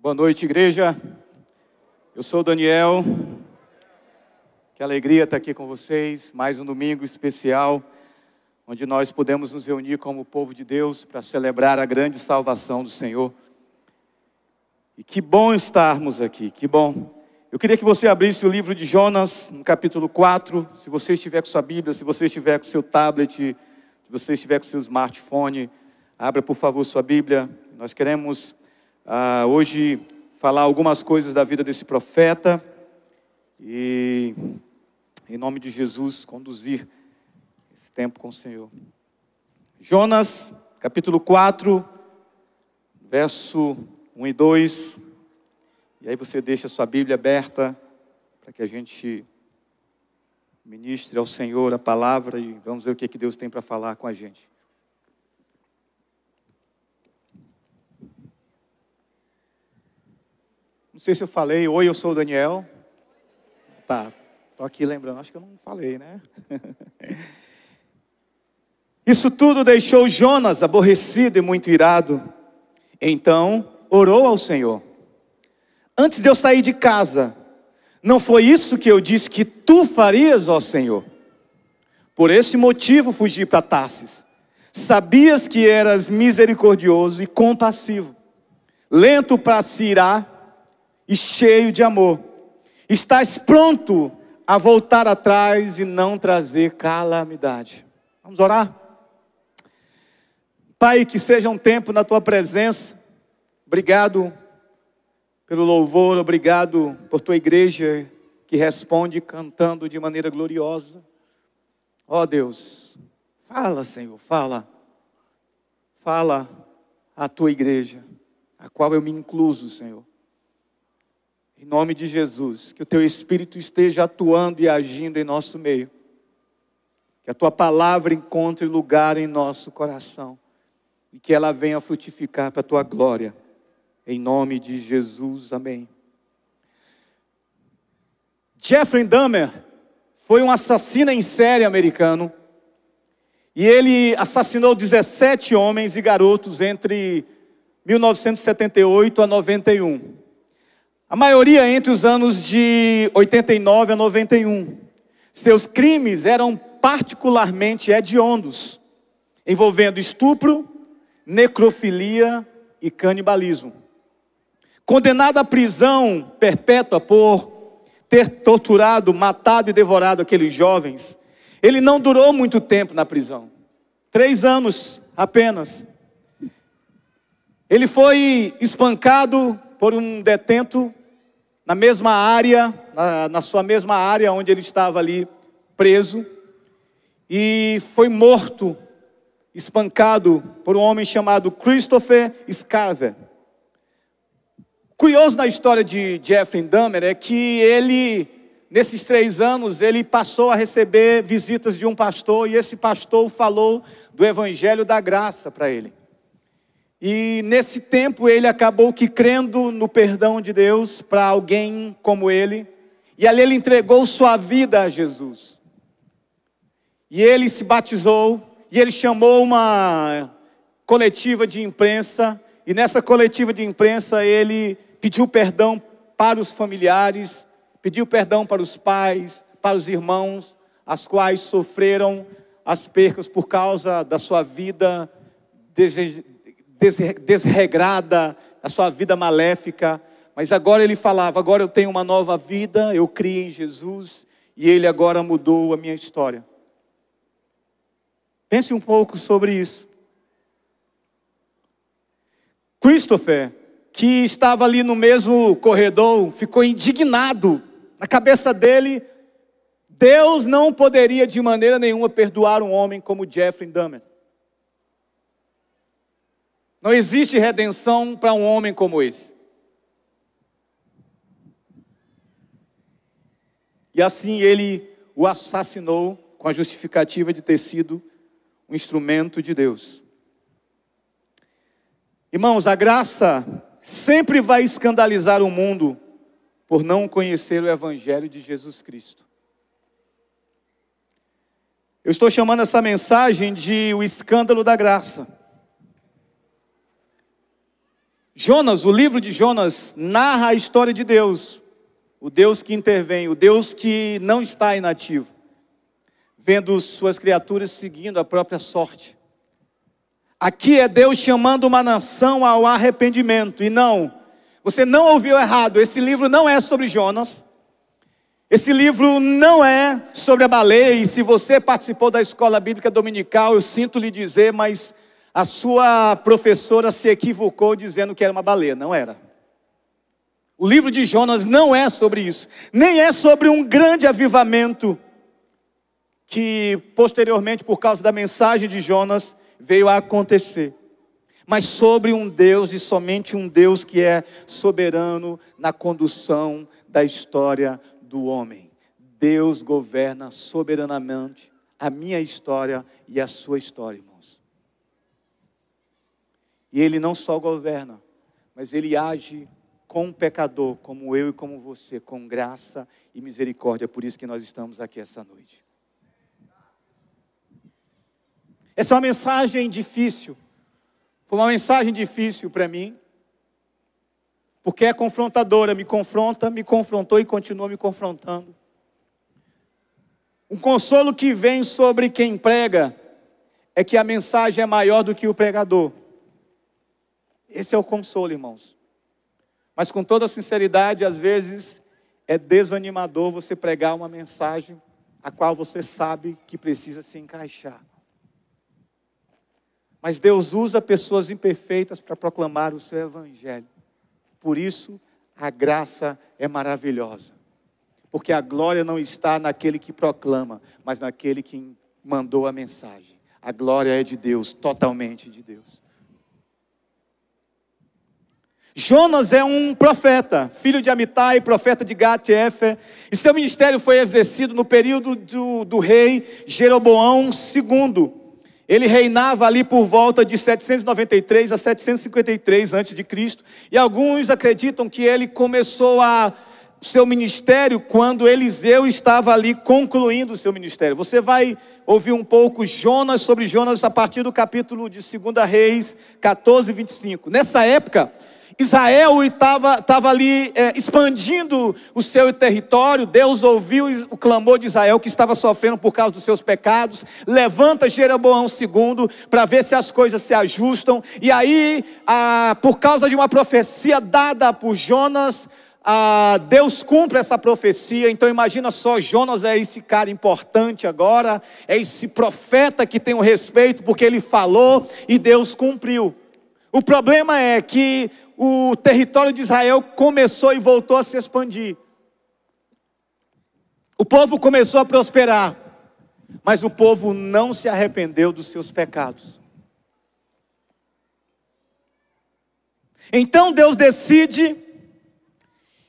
Boa noite, igreja. Eu sou o Daniel. Que alegria estar aqui com vocês. Mais um domingo especial, onde nós podemos nos reunir como povo de Deus para celebrar a grande salvação do Senhor. E que bom estarmos aqui, que bom. Eu queria que você abrisse o livro de Jonas, no capítulo 4. Se você estiver com sua Bíblia, se você estiver com seu tablet, se você estiver com seu smartphone, abra por favor sua Bíblia. Nós queremos hoje falar algumas coisas da vida desse profeta e, em nome de Jesus, conduzir esse tempo com o Senhor. Jonas, capítulo 4, verso 1 e 2. E aí você deixa a sua Bíblia aberta para que a gente ministre ao Senhor a palavra e vamos ver o que Deus tem para falar com a gente. Não sei se eu falei, oi, eu sou o Daniel. Tá, estou aqui lembrando, acho que eu não falei, né? Isso tudo deixou Jonas aborrecido e muito irado. Então, orou ao Senhor. Antes de eu sair de casa, não foi isso que eu disse que tu farias, ó Senhor? Por esse motivo fugi para Tarsis. Sabias que eras misericordioso e compassivo, lento para se irar e cheio de amor. Estás pronto a voltar atrás e não trazer calamidade. Vamos orar? Pai, que seja um tempo na tua presença. Obrigado pelo louvor, obrigado por tua igreja que responde cantando de maneira gloriosa. Ó Deus, fala, Senhor, fala à tua igreja, a qual eu me incluso, Senhor. Em nome de Jesus, que o teu Espírito esteja atuando e agindo em nosso meio. Que a tua palavra encontre lugar em nosso coração. E que ela venha frutificar para a tua glória. Em nome de Jesus, amém. Jeffrey Dahmer foi um assassino em série americano. E ele assassinou 17 homens e garotos entre 1978 a 91. A maioria entre os anos de 89 a 91. Seus crimes eram particularmente hediondos, envolvendo estupro, necrofilia e canibalismo. Condenado à prisão perpétua por ter torturado, matado e devorado aqueles jovens, ele não durou muito tempo na prisão. 3 anos apenas. Ele foi espancado por um detento na mesma área, na sua mesma área onde ele estava ali preso, e foi morto, espancado por um homem chamado Christopher Scarver. Curioso na história de Jeffrey Dahmer é que ele, nesses 3 anos, ele passou a receber visitas de um pastor, e esse pastor falou do Evangelho da Graça para ele. E nesse tempo ele acabou que crendo no perdão de Deus para alguém como ele. E ali ele entregou sua vida a Jesus. E ele se batizou. E ele chamou uma coletiva de imprensa. E nessa coletiva de imprensa ele pediu perdão para os familiares. Pediu perdão para os pais, para os irmãos, as quais sofreram as percas por causa da sua vida desregrada, a sua vida maléfica. Mas agora ele falava, agora eu tenho uma nova vida, eu criei em Jesus, e ele agora mudou a minha história. Pense um pouco sobre isso. Christopher, que estava ali no mesmo corredor, ficou indignado. Na cabeça dele, Deus não poderia de maneira nenhuma perdoar um homem como Jeffrey Dahmer. Não existe redenção para um homem como esse. E assim ele o assassinou com a justificativa de ter sido um instrumento de Deus. Irmãos, a graça sempre vai escandalizar o mundo por não conhecer o Evangelho de Jesus Cristo. Eu estou chamando essa mensagem de o escândalo da graça. Jonas, o livro de Jonas, narra a história de Deus. O Deus que intervém, o Deus que não está inativo, vendo suas criaturas seguindo a própria sorte. Aqui é Deus chamando uma nação ao arrependimento. E não, você não ouviu errado, esse livro não é sobre Jonas. Esse livro não é sobre a baleia. E se você participou da escola bíblica dominical, eu sinto lhe dizer, mas a sua professora se equivocou dizendo que era uma baleia. Não era. O livro de Jonas não é sobre isso. Nem é sobre um grande avivamento que posteriormente, por causa da mensagem de Jonas, veio a acontecer. Mas sobre um Deus, e somente um Deus que é soberano na condução da história do homem. Deus governa soberanamente a minha história e a sua história, irmãos. E Ele não só governa, mas Ele age com um pecador, como eu e como você, com graça e misericórdia. Por isso que nós estamos aqui essa noite. Essa é uma mensagem difícil. Foi uma mensagem difícil para mim, porque é confrontadora, me confronta, me confrontou e continua me confrontando. Um consolo que vem sobre quem prega é que a mensagem é maior do que o pregador. Esse é o consolo, irmãos. Mas com toda sinceridade, às vezes é desanimador você pregar uma mensagem a qual você sabe que precisa se encaixar. Mas Deus usa pessoas imperfeitas para proclamar o seu evangelho. Por isso, a graça é maravilhosa. Porque a glória não está naquele que proclama, mas naquele que mandou a mensagem. A glória é de Deus, totalmente de Deus. Jonas é um profeta, filho de Amitai, profeta de Gat-Hefer, e seu ministério foi exercido no período do rei Jeroboão II. Ele reinava ali por volta de 793 a 753 a.C., e alguns acreditam que ele começou seu ministério quando Eliseu estava ali concluindo o seu ministério. Você vai ouvir um pouco sobre Jonas a partir do capítulo de 2 Reis 14, 25. Nessa época, Israel estava ali expandindo o seu território. Deus ouviu o clamor de Israel, que estava sofrendo por causa dos seus pecados. Levanta Jeroboão II para ver se as coisas se ajustam. E aí, por causa de uma profecia dada por Jonas, Deus cumpre essa profecia. Então imagina só, Jonas é esse cara importante agora, é esse profeta que tem o respeito, porque ele falou e Deus cumpriu. O problema é que o território de Israel começou e voltou a se expandir. O povo começou a prosperar, mas o povo não se arrependeu dos seus pecados. Então Deus decide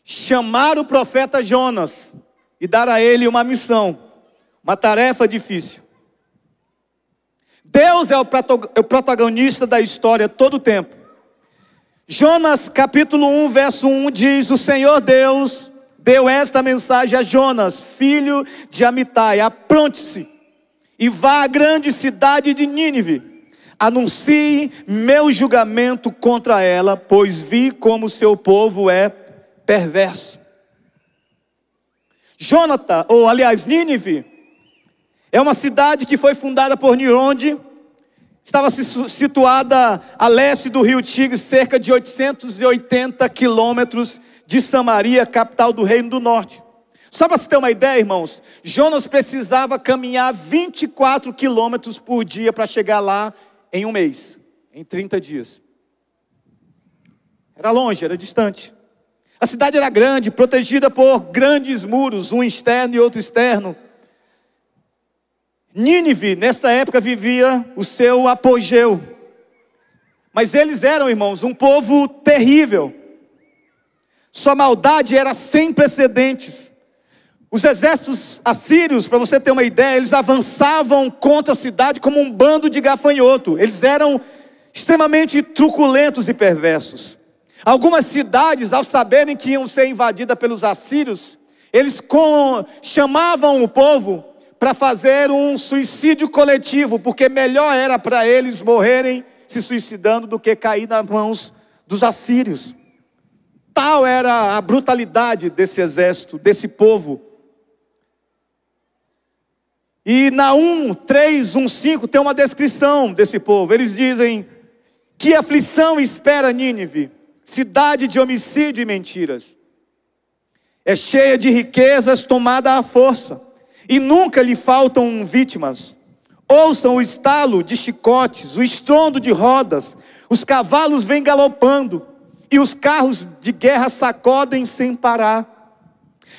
chamar o profeta Jonas e dar a ele uma missão, uma tarefa difícil. Deus é o protagonista da história todo o tempo. Jonas capítulo 1, verso 1 diz: o Senhor Deus deu esta mensagem a Jonas, filho de Amitai: apronte-se e vá à grande cidade de Nínive, anuncie meu julgamento contra ela, pois vi como seu povo é perverso. Nínive é uma cidade que foi fundada por Nimrod. Estava situada a leste do rio Tigre, cerca de 880 quilômetros de Samaria, capital do Reino do Norte. Só para você ter uma ideia, irmãos, Jonas precisava caminhar 24 quilômetros por dia para chegar lá em um mês, em 30 dias. Era longe, era distante. A cidade era grande, protegida por grandes muros, um externo e outro externo. Nínive, nessa época, vivia o seu apogeu. Mas eles eram, irmãos, um povo terrível. Sua maldade era sem precedentes. Os exércitos assírios, para você ter uma ideia, eles avançavam contra a cidade como um bando de gafanhoto. Eles eram extremamente truculentos e perversos. Algumas cidades, ao saberem que iam ser invadidas pelos assírios, eles chamavam o povo para fazer um suicídio coletivo, porque melhor era para eles morrerem se suicidando do que cair nas mãos dos assírios. Tal era a brutalidade desse exército, desse povo. E Naum 3:1-5 tem uma descrição desse povo. Eles dizem: que aflição espera Nínive, cidade de homicídio e mentiras. É cheia de riquezas, tomada à força, e nunca lhe faltam vítimas. Ouçam o estalo de chicotes, o estrondo de rodas, os cavalos vêm galopando, e os carros de guerra sacodem sem parar.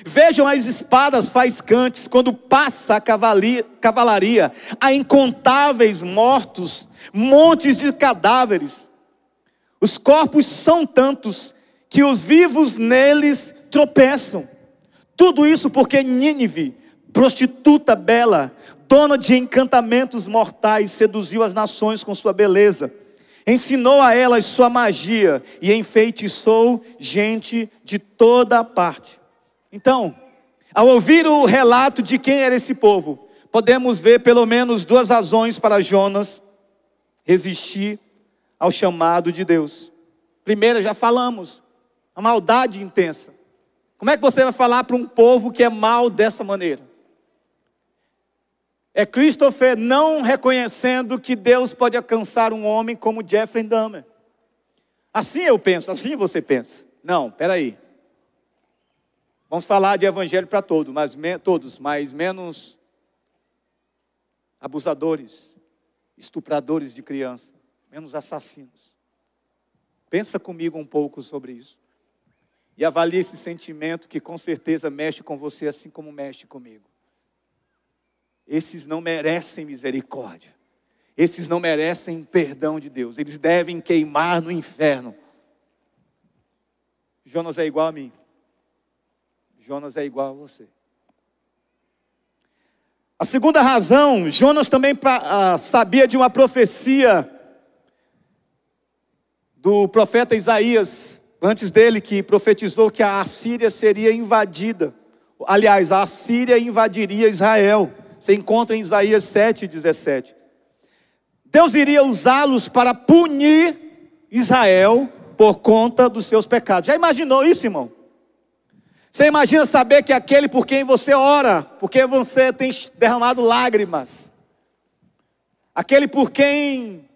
Vejam as espadas faiscantes, quando passa a cavalaria, há incontáveis mortos, montes de cadáveres. Os corpos são tantos, que os vivos neles tropeçam. Tudo isso porque Nínive, prostituta bela, dona de encantamentos mortais, seduziu as nações com sua beleza. Ensinou a elas sua magia e enfeitiçou gente de toda parte. Então, ao ouvir o relato de quem era esse povo, podemos ver pelo menos duas razões para Jonas resistir ao chamado de Deus. Primeira, já falamos, a maldade intensa. Como é que você vai falar para um povo que é mau dessa maneira? É Christopher não reconhecendo que Deus pode alcançar um homem como Jeffrey Dahmer. Assim eu penso, assim você pensa. Não, peraí. Vamos falar de evangelho para todos, mas menos abusadores, estupradores de criança, menos assassinos. Pensa comigo um pouco sobre isso. E avalie esse sentimento que com certeza mexe com você assim como mexe comigo. Esses não merecem misericórdia. Esses não merecem perdão de Deus. Eles devem queimar no inferno. Jonas é igual a mim. Jonas é igual a você. A segunda razão, Jonas também sabia de uma profecia do profeta Isaías, antes dele, que profetizou que a Assíria seria invadida. Aliás, a Assíria invadiria Israel. Você encontra em Isaías 7:17. Deus iria usá-los para punir Israel por conta dos seus pecados. Já imaginou isso, irmão? Você imagina saber que aquele por quem você ora, porque você tem derramado lágrimas, aquele por quem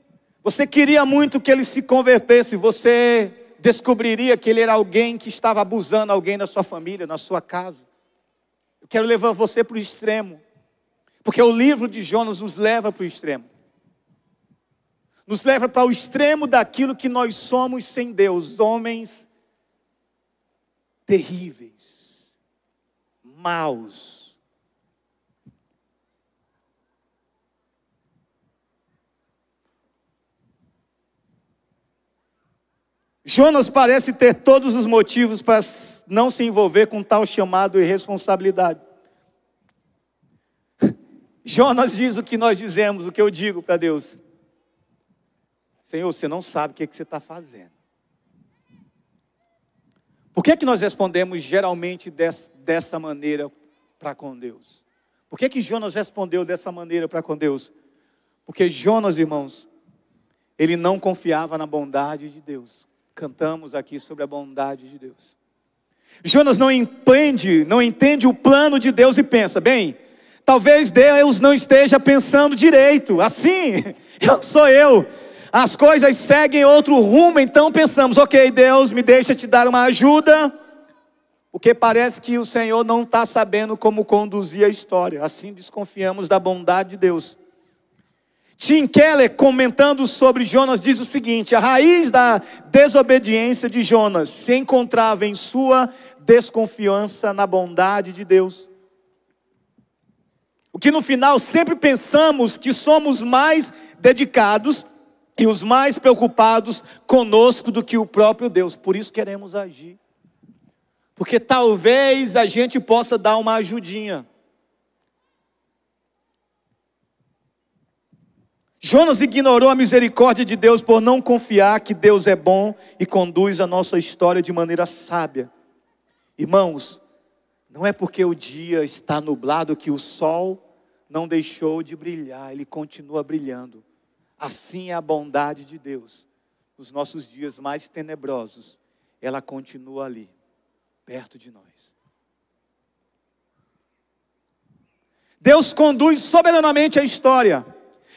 você queria muito que ele se convertesse, você descobriria que ele era alguém que estava abusando alguém da sua família, na sua casa. Eu quero levar você para o extremo. Porque o livro de Jonas nos leva para o extremo. Nos leva para o extremo daquilo que nós somos sem Deus. Homens terríveis, maus. Jonas parece ter todos os motivos para não se envolver com tal chamado e responsabilidade. Jonas diz o que nós dizemos, o que eu digo para Deus. Senhor, você não sabe o que você está fazendo. Por que nós respondemos geralmente dessa maneira para com Deus? Por que Jonas respondeu dessa maneira para com Deus? Porque Jonas, irmãos, ele não confiava na bondade de Deus. Cantamos aqui sobre a bondade de Deus. Jonas não entende o plano de Deus e pensa, bem, talvez Deus não esteja pensando direito. Assim, sou eu. As coisas seguem outro rumo, então pensamos, ok, Deus, me deixa te dar uma ajuda, porque parece que o Senhor não está sabendo como conduzir a história. Assim desconfiamos da bondade de Deus. Tim Keller, comentando sobre Jonas, diz o seguinte: a raiz da desobediência de Jonas se encontrava em sua desconfiança na bondade de Deus. O que no final sempre pensamos que somos mais dedicados e os mais preocupados conosco do que o próprio Deus. Por isso queremos agir. Porque talvez a gente possa dar uma ajudinha. Jonas ignorou a misericórdia de Deus por não confiar que Deus é bom e conduz a nossa história de maneira sábia. Irmãos, não é porque o dia está nublado que o sol não deixou de brilhar, ele continua brilhando. Assim é a bondade de Deus. nos nossos dias mais tenebrosos, ela continua ali, perto de nós. Deus conduz soberanamente a história.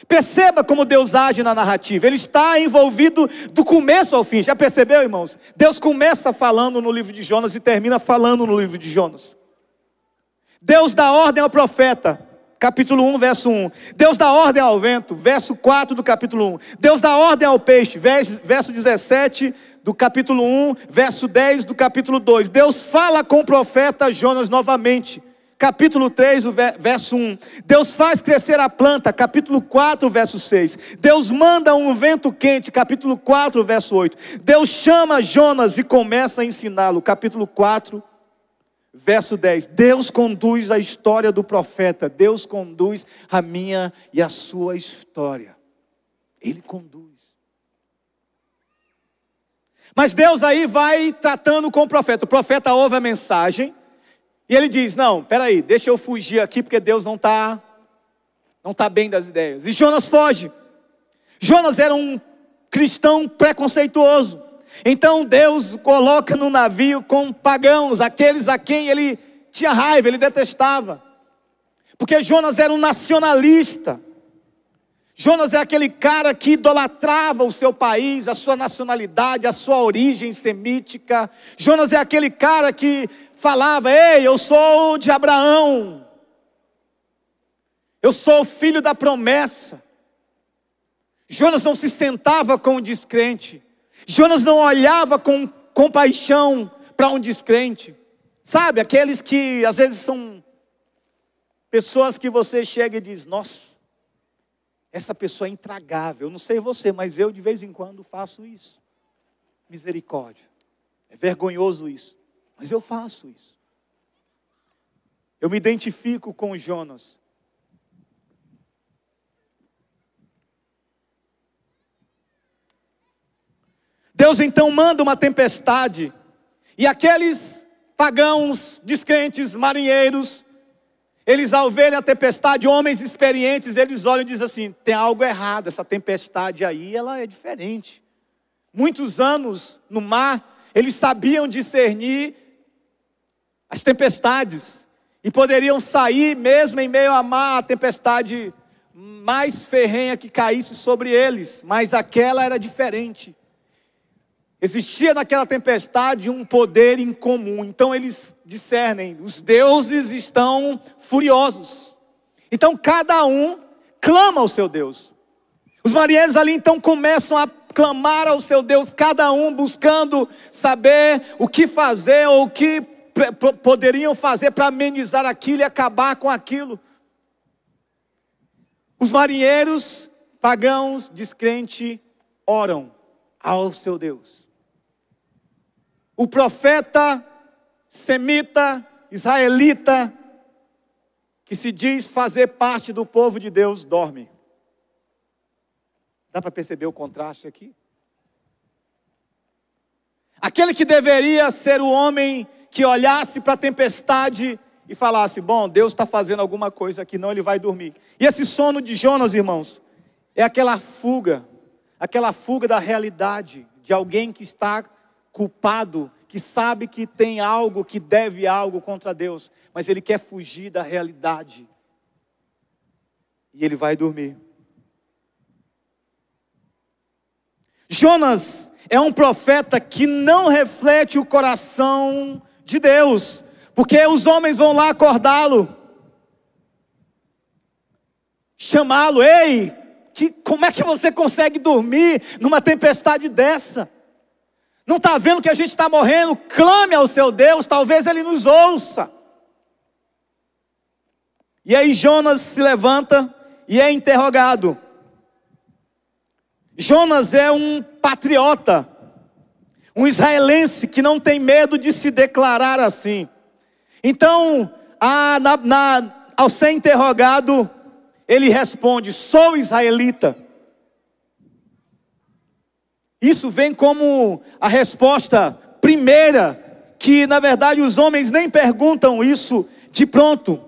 Perceba como Deus age na narrativa. Ele está envolvido do começo ao fim. Já percebeu, irmãos? Deus começa falando no livro de Jonas e termina falando no livro de Jonas. Deus dá ordem ao profeta, capítulo 1, verso 1. Deus dá ordem ao vento, verso 4 do capítulo 1. Deus dá ordem ao peixe, verso 17 do capítulo 1, verso 10 do capítulo 2. Deus fala com o profeta Jonas novamente. Capítulo 3, verso 1. Deus faz crescer a planta, capítulo 4, verso 6. Deus manda um vento quente, capítulo 4, verso 8. Deus chama Jonas e começa a ensiná-lo, capítulo 4, verso 10. Deus conduz a história do profeta. Deus conduz a minha e a sua história. Ele conduz. Mas Deus aí vai tratando com o profeta. O profeta ouve a mensagem. E ele diz, não, peraí, deixa eu fugir aqui, porque Deus não está bem das ideias. E Jonas foge. Jonas era um cristão preconceituoso. Então Deus o coloca no navio com pagãos, aqueles a quem ele tinha raiva, ele detestava. Porque Jonas era um nacionalista. Jonas é aquele cara que idolatrava o seu país, a sua nacionalidade, a sua origem semítica. Jonas é aquele cara que falava, ei, eu sou de Abraão. Eu sou filho da promessa. Jonas não se sentava com um descrente. Jonas não olhava com compaixão para um descrente. Sabe, aqueles que às vezes são pessoas que você chega e diz, nossa, essa pessoa é intragável. Eu não sei você, mas eu de vez em quando faço isso. Misericórdia. É vergonhoso isso, mas eu faço isso. Eu me identifico com Jonas. Deus então manda uma tempestade, e aqueles pagãos, descrentes, marinheiros, eles ao verem a tempestade, homens experientes, eles olham e dizem assim, tem algo errado, essa tempestade aí, ela é diferente. Muitos anos no mar, eles sabiam discernir as tempestades, e poderiam sair mesmo em meio a mar, a tempestade mais ferrenha que caísse sobre eles, mas aquela era diferente. Existia naquela tempestade um poder incomum. Então eles discernem, os deuses estão furiosos. Então cada um clama ao seu Deus. Os marinheiros ali então começam a clamar ao seu Deus, cada um buscando saber o que fazer ou o que poderiam fazer para amenizar aquilo e acabar com aquilo. Os marinheiros pagãos, descrentes, oram ao seu Deus. O profeta semita, israelita, que se diz fazer parte do povo de Deus, dorme. Dá para perceber o contraste aqui? Aquele que deveria ser o homem que olhasse para a tempestade e falasse, bom, Deus está fazendo alguma coisa aqui, não, ele vai dormir. E esse sono de Jonas, irmãos, é aquela fuga da realidade, de alguém que está culpado, que sabe que tem algo, que deve algo contra Deus, mas ele quer fugir da realidade. E ele vai dormir. Jonas é um profeta que não reflete o coração de Deus, porque os homens vão lá acordá-lo, chamá-lo, ei, como é que você consegue dormir numa tempestade dessa? Não está vendo que a gente está morrendo? Clame ao seu Deus, talvez Ele nos ouça. E aí Jonas se levanta e é interrogado. Jonas é um patriota, um israelense que não tem medo de se declarar assim. Então, ao ser interrogado, ele responde, sou israelita. Isso vem como a resposta primeira, que na verdade os homens nem perguntam isso de pronto.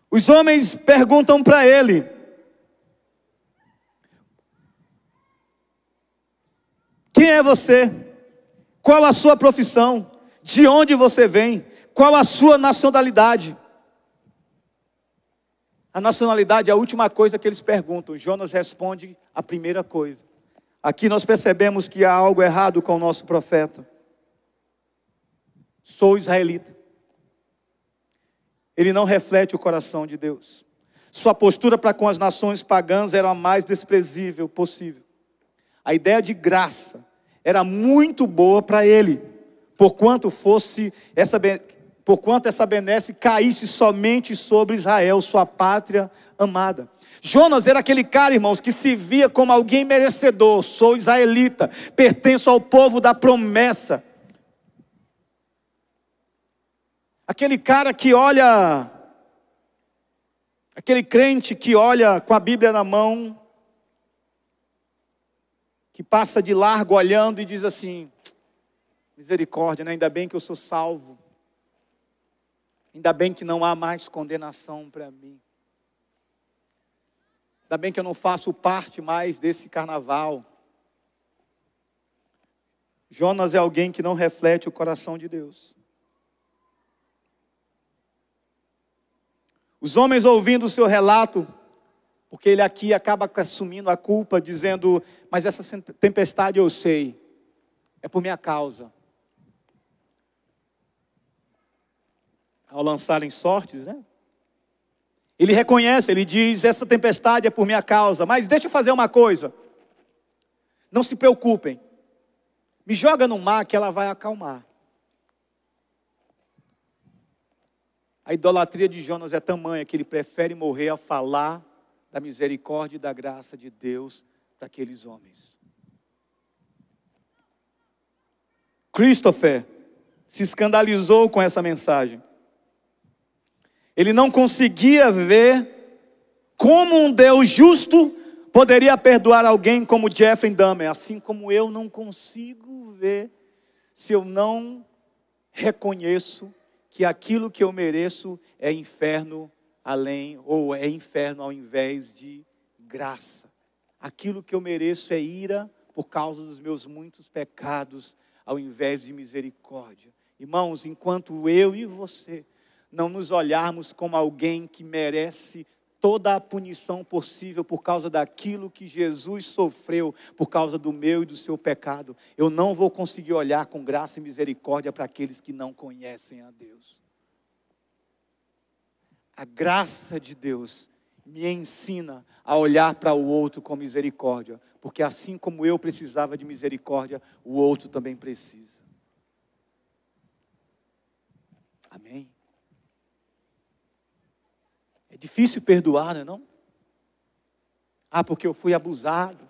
Os homens perguntam para ele, Quem é você? Qual a sua profissão? De onde você vem? Qual a sua nacionalidade? A nacionalidade é a última coisa que eles perguntam. Jonas responde a primeira coisa. Aqui nós percebemos que há algo errado com o nosso profeta. Sou israelita. Ele não reflete o coração de Deus. Sua postura para com as nações pagãs era a mais desprezível possível. A ideia de graça era muito boa para ele, porquanto essa benesse caísse somente sobre Israel, sua pátria amada. Jonas era aquele cara, irmãos, que se via como alguém merecedor. Sou israelita, pertenço ao povo da promessa. Aquele cara que olha, aquele crente que olha com a Bíblia na mão, que passa de largo olhando e diz assim: misericórdia, né? Ainda bem que eu sou salvo. Ainda bem que não há mais condenação para mim. Ainda bem que eu não faço parte mais desse carnaval. Jonas é alguém que não reflete o coração de Deus. Os homens ouvindo o seu relato, porque ele aqui acaba assumindo a culpa, dizendo: mas essa tempestade eu sei, é por minha causa. Ao lançarem sortes, né? Ele reconhece, ele diz: essa tempestade é por minha causa, mas deixa eu fazer uma coisa. Não se preocupem, me joga no mar que ela vai acalmar. A idolatria de Jonas é tamanha que ele prefere morrer a falar da misericórdia e da graça de Deus para aqueles homens. Christopher se escandalizou com essa mensagem. Ele não conseguia ver como um Deus justo poderia perdoar alguém como Jeffrey Dahmer, assim como eu não consigo ver se eu não reconheço que aquilo que eu mereço é inferno ou é inferno ao invés de graça. Aquilo que eu mereço é ira por causa dos meus muitos pecados, ao invés de misericórdia. Irmãos, enquanto eu e você não nos olharmos como alguém que merece toda a punição possível por causa daquilo que Jesus sofreu, por causa do meu e do seu pecado, eu não vou conseguir olhar com graça e misericórdia para aqueles que não conhecem a Deus. A graça de Deus me ensina a olhar para o outro com misericórdia, porque assim como eu precisava de misericórdia, o outro também precisa. Amém? É difícil perdoar, não é não? Ah, porque eu fui abusado.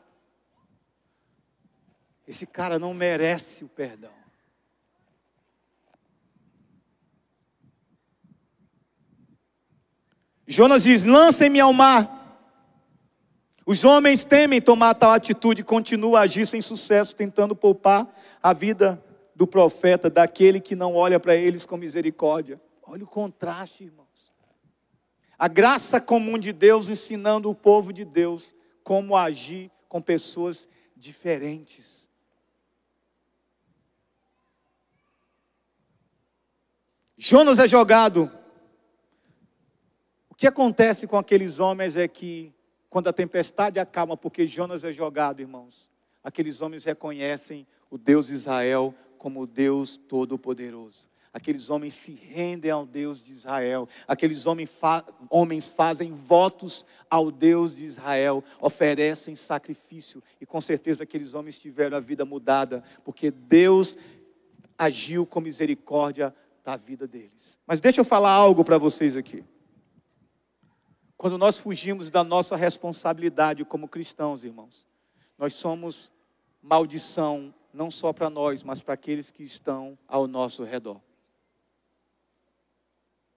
Esse cara não merece o perdão. Jonas diz: lancem-me ao mar. Os homens temem tomar tal atitude e continuam a agir sem sucesso, tentando poupar a vida do profeta, daquele que não olha para eles com misericórdia. Olha o contraste, irmãos. A graça comum de Deus ensinando o povo de Deus como agir com pessoas diferentes. Jonas é jogado. O que acontece com aqueles homens é que, quando a tempestade acalma, porque Jonas é jogado, irmãos, aqueles homens reconhecem o Deus de Israel como o Deus Todo-Poderoso. Aqueles homens se rendem ao Deus de Israel. Aqueles homens fazem votos ao Deus de Israel, oferecem sacrifício. E com certeza aqueles homens tiveram a vida mudada, porque Deus agiu com misericórdia na vida deles. Mas deixa eu falar algo para vocês aqui. Quando nós fugimos da nossa responsabilidade como cristãos, irmãos, nós somos maldição, não só para nós, mas para aqueles que estão ao nosso redor.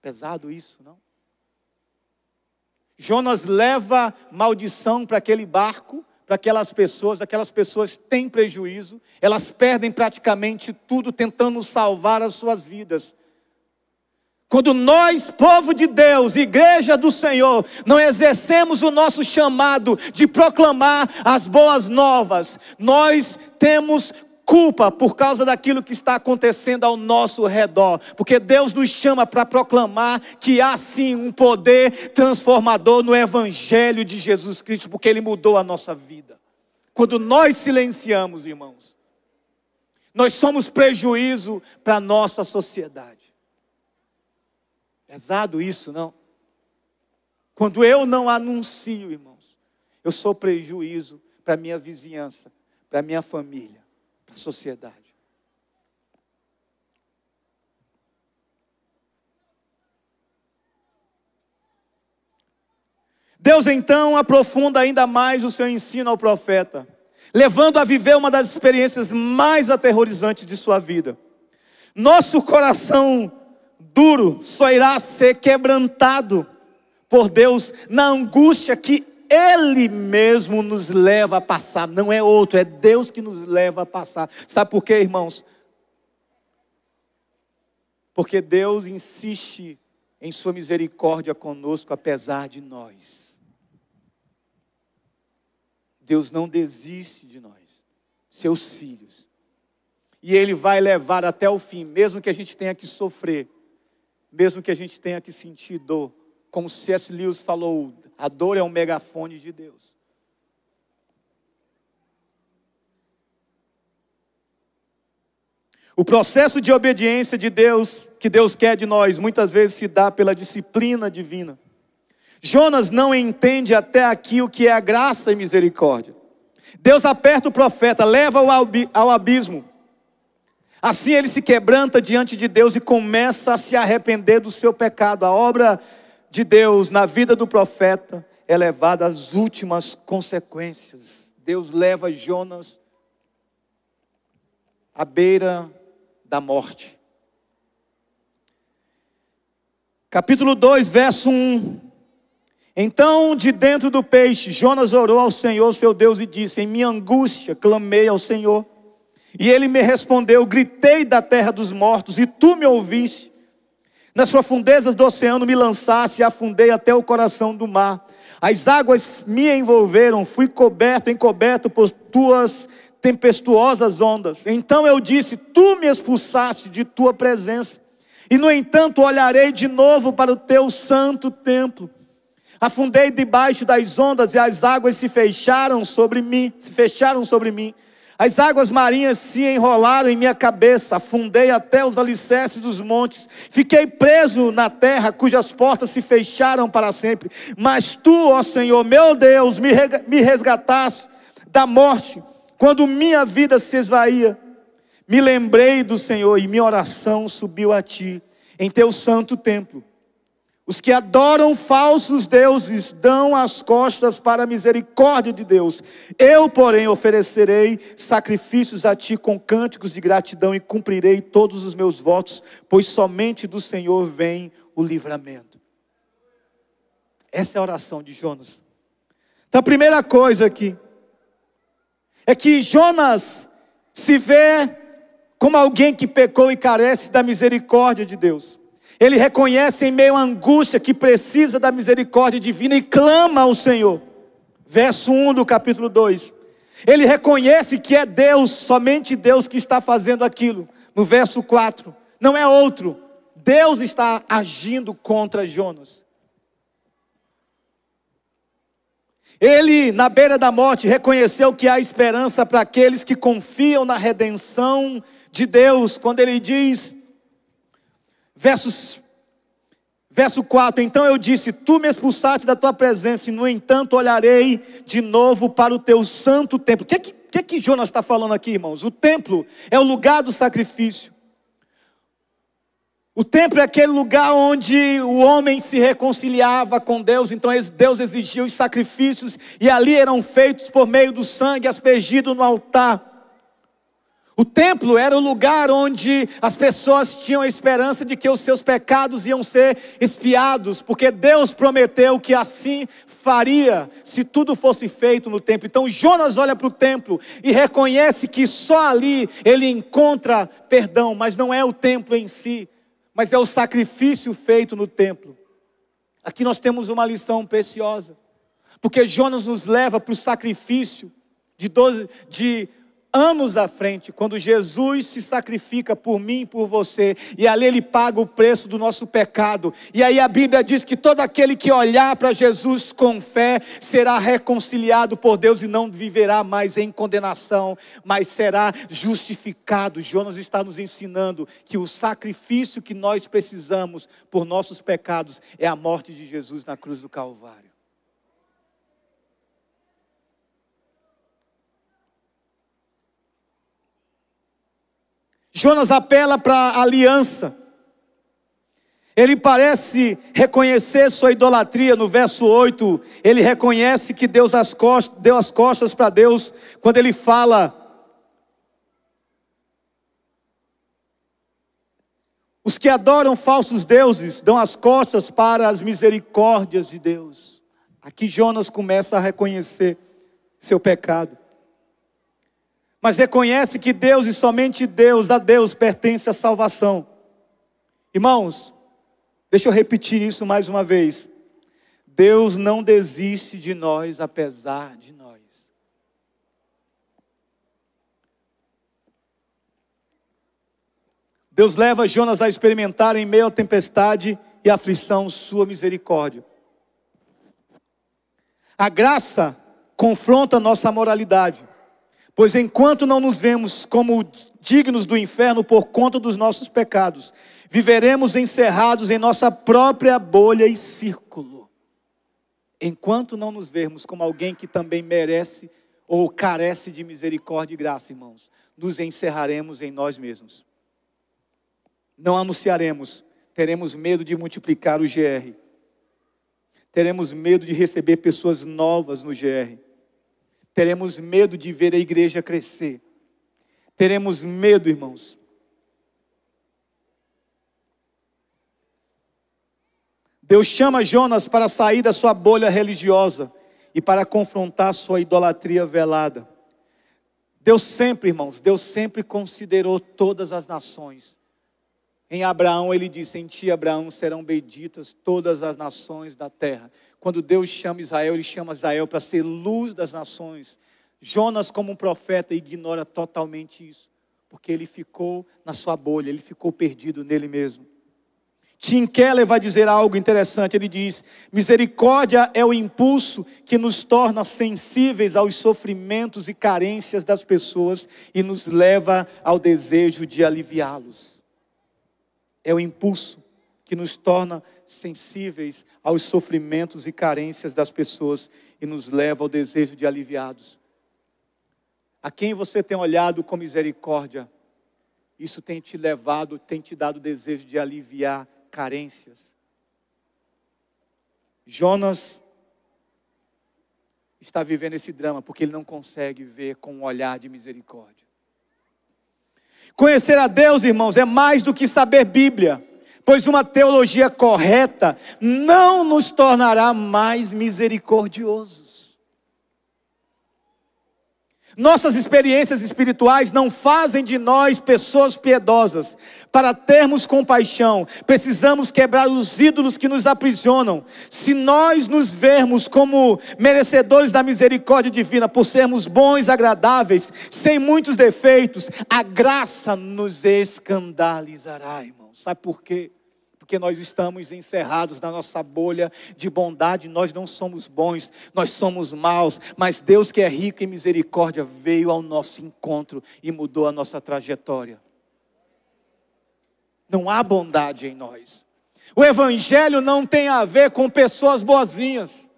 Pesado isso, não? Jonas leva maldição para aquele barco, para aquelas pessoas têm prejuízo, elas perdem praticamente tudo tentando salvar as suas vidas. Quando nós, povo de Deus, igreja do Senhor, não exercemos o nosso chamado de proclamar as boas novas, nós temos culpa por causa daquilo que está acontecendo ao nosso redor. Porque Deus nos chama para proclamar que há sim um poder transformador no Evangelho de Jesus Cristo, porque Ele mudou a nossa vida. Quando nós silenciamos, irmãos, nós somos prejuízo para a nossa sociedade. Pesado isso, não? Quando eu não anuncio, irmãos, eu sou prejuízo para a minha vizinhança, para a minha família, para a sociedade. Deus então aprofunda ainda mais o seu ensino ao profeta, levando a viver uma das experiências mais aterrorizantes de sua vida. Nosso coração duro só irá ser quebrantado por Deus na angústia que Ele mesmo nos leva a passar. Não é outro, é Deus que nos leva a passar. Sabe por quê, irmãos? Porque Deus insiste em sua misericórdia conosco, apesar de nós. Deus não desiste de nós, seus filhos. E Ele vai levar até o fim, mesmo que a gente tenha que sofrer, mesmo que a gente tenha que sentir dor. Como C.S. Lewis falou, a dor é um megafone de Deus. O processo de obediência de Deus, que Deus quer de nós, muitas vezes se dá pela disciplina divina. Jonas não entende até aqui o que é a graça e misericórdia. Deus aperta o profeta, leva-o ao abismo. Assim ele se quebranta diante de Deus e começa a se arrepender do seu pecado. A obra de Deus na vida do profeta é levada às últimas consequências. Deus leva Jonas à beira da morte. Capítulo 2, verso 1. Então, de dentro do peixe, Jonas orou ao Senhor, seu Deus, e disse: em minha angústia, clamei ao Senhor. E Ele me respondeu: gritei da terra dos mortos, e tu me ouviste. Nas profundezas do oceano me lançaste, e afundei até o coração do mar. As águas me envolveram, fui encoberto por tuas tempestuosas ondas. Então eu disse: tu me expulsaste de tua presença. E no entanto olharei de novo para o teu santo templo. Afundei debaixo das ondas e as águas se fecharam sobre mim. As águas marinhas se enrolaram em minha cabeça. Afundei até os alicerces dos montes. Fiquei preso na terra cujas portas se fecharam para sempre. Mas tu, ó Senhor, meu Deus, me resgataste da morte. Quando minha vida se esvaía, me lembrei do Senhor e minha oração subiu a ti em teu santo templo. Os que adoram falsos deuses dão as costas para a misericórdia de Deus. Eu, porém, oferecerei sacrifícios a ti com cânticos de gratidão e cumprirei todos os meus votos, pois somente do Senhor vem o livramento. Essa é a oração de Jonas. Então a primeira coisa aqui é que Jonas se vê como alguém que pecou e carece da misericórdia de Deus. Ele reconhece em meio à angústia que precisa da misericórdia divina e clama ao Senhor. Verso 1 do capítulo 2. Ele reconhece que é Deus, somente Deus que está fazendo aquilo. No verso 4, não é outro. Deus está agindo contra Jonas. Ele, na beira da morte, reconheceu que há esperança para aqueles que confiam na redenção de Deus. Quando ele diz... Verso 4, então eu disse: tu me expulsaste da tua presença, e no entanto olharei de novo para o teu santo templo. O que Jonas está falando aqui, irmãos? O templo é o lugar do sacrifício. O templo é aquele lugar onde o homem se reconciliava com Deus. Então Deus exigia os sacrifícios, e ali eram feitos por meio do sangue aspergido no altar. O templo era o lugar onde as pessoas tinham a esperança de que os seus pecados iam ser expiados, porque Deus prometeu que assim faria se tudo fosse feito no templo. Então Jonas olha para o templo e reconhece que só ali ele encontra perdão, mas não é o templo em si, mas é o sacrifício feito no templo. Aqui nós temos uma lição preciosa, porque Jonas nos leva para o sacrifício de anos à frente, quando Jesus se sacrifica por mim e por você, e ali Ele paga o preço do nosso pecado, e aí a Bíblia diz que todo aquele que olhar para Jesus com fé, será reconciliado por Deus, e não viverá mais em condenação, mas será justificado. Jonas está nos ensinando que o sacrifício que nós precisamos por nossos pecados, é a morte de Jesus na cruz do Calvário. Jonas apela para a aliança. Ele parece reconhecer sua idolatria. No verso 8, ele reconhece que deu as costas para Deus, quando ele fala: os que adoram falsos deuses dão as costas para as misericórdias de Deus. Aqui Jonas começa a reconhecer seu pecado, mas reconhece que Deus e somente Deus, a Deus pertence a salvação. Irmãos, deixa eu repetir isso mais uma vez. Deus não desiste de nós, apesar de nós. Deus leva Jonas a experimentar em meio à tempestade e aflição sua misericórdia. A graça confronta nossa moralidade, pois enquanto não nos vemos como dignos do inferno por conta dos nossos pecados, viveremos encerrados em nossa própria bolha e círculo. Enquanto não nos vermos como alguém que também merece ou carece de misericórdia e graça, irmãos, nos encerraremos em nós mesmos. Não anunciaremos, teremos medo de multiplicar o GR. Teremos medo de receber pessoas novas no GR. Teremos medo de ver a igreja crescer. Teremos medo, irmãos. Deus chama Jonas para sair da sua bolha religiosa e para confrontar sua idolatria velada. Deus sempre, irmãos, Deus sempre considerou todas as nações. Em Abraão ele disse: em ti, Abraão, serão benditas todas as nações da terra. Quando Deus chama Israel, Ele chama Israel para ser luz das nações. Jonas, como um profeta, ignora totalmente isso, porque ele ficou na sua bolha, ele ficou perdido nele mesmo. Tim Keller vai dizer algo interessante. Ele diz: misericórdia é o impulso que nos torna sensíveis aos sofrimentos e carências das pessoas e nos leva ao desejo de aliviá-los. É o impulso que nos torna sensíveis aos sofrimentos e carências das pessoas e nos leva ao desejo de aliviá-los. A quem você tem olhado com misericórdia, isso tem te levado, tem te dado o desejo de aliviar carências. Jonas está vivendo esse drama porque ele não consegue ver com um olhar de misericórdia. Conhecer a Deus, irmãos, é mais do que saber Bíblia, pois uma teologia correta não nos tornará mais misericordiosos. Nossas experiências espirituais não fazem de nós pessoas piedosas. Para termos compaixão, precisamos quebrar os ídolos que nos aprisionam. Se nós nos vermos como merecedores da misericórdia divina, por sermos bons, agradáveis, sem muitos defeitos, a graça nos escandalizará, irmãos. Sabe por quê? Porque nós estamos encerrados na nossa bolha de bondade. Nós não somos bons, nós somos maus, mas Deus, que é rico em misericórdia, veio ao nosso encontro e mudou a nossa trajetória. Não há bondade em nós. O Evangelho não tem a ver com pessoas boazinhas.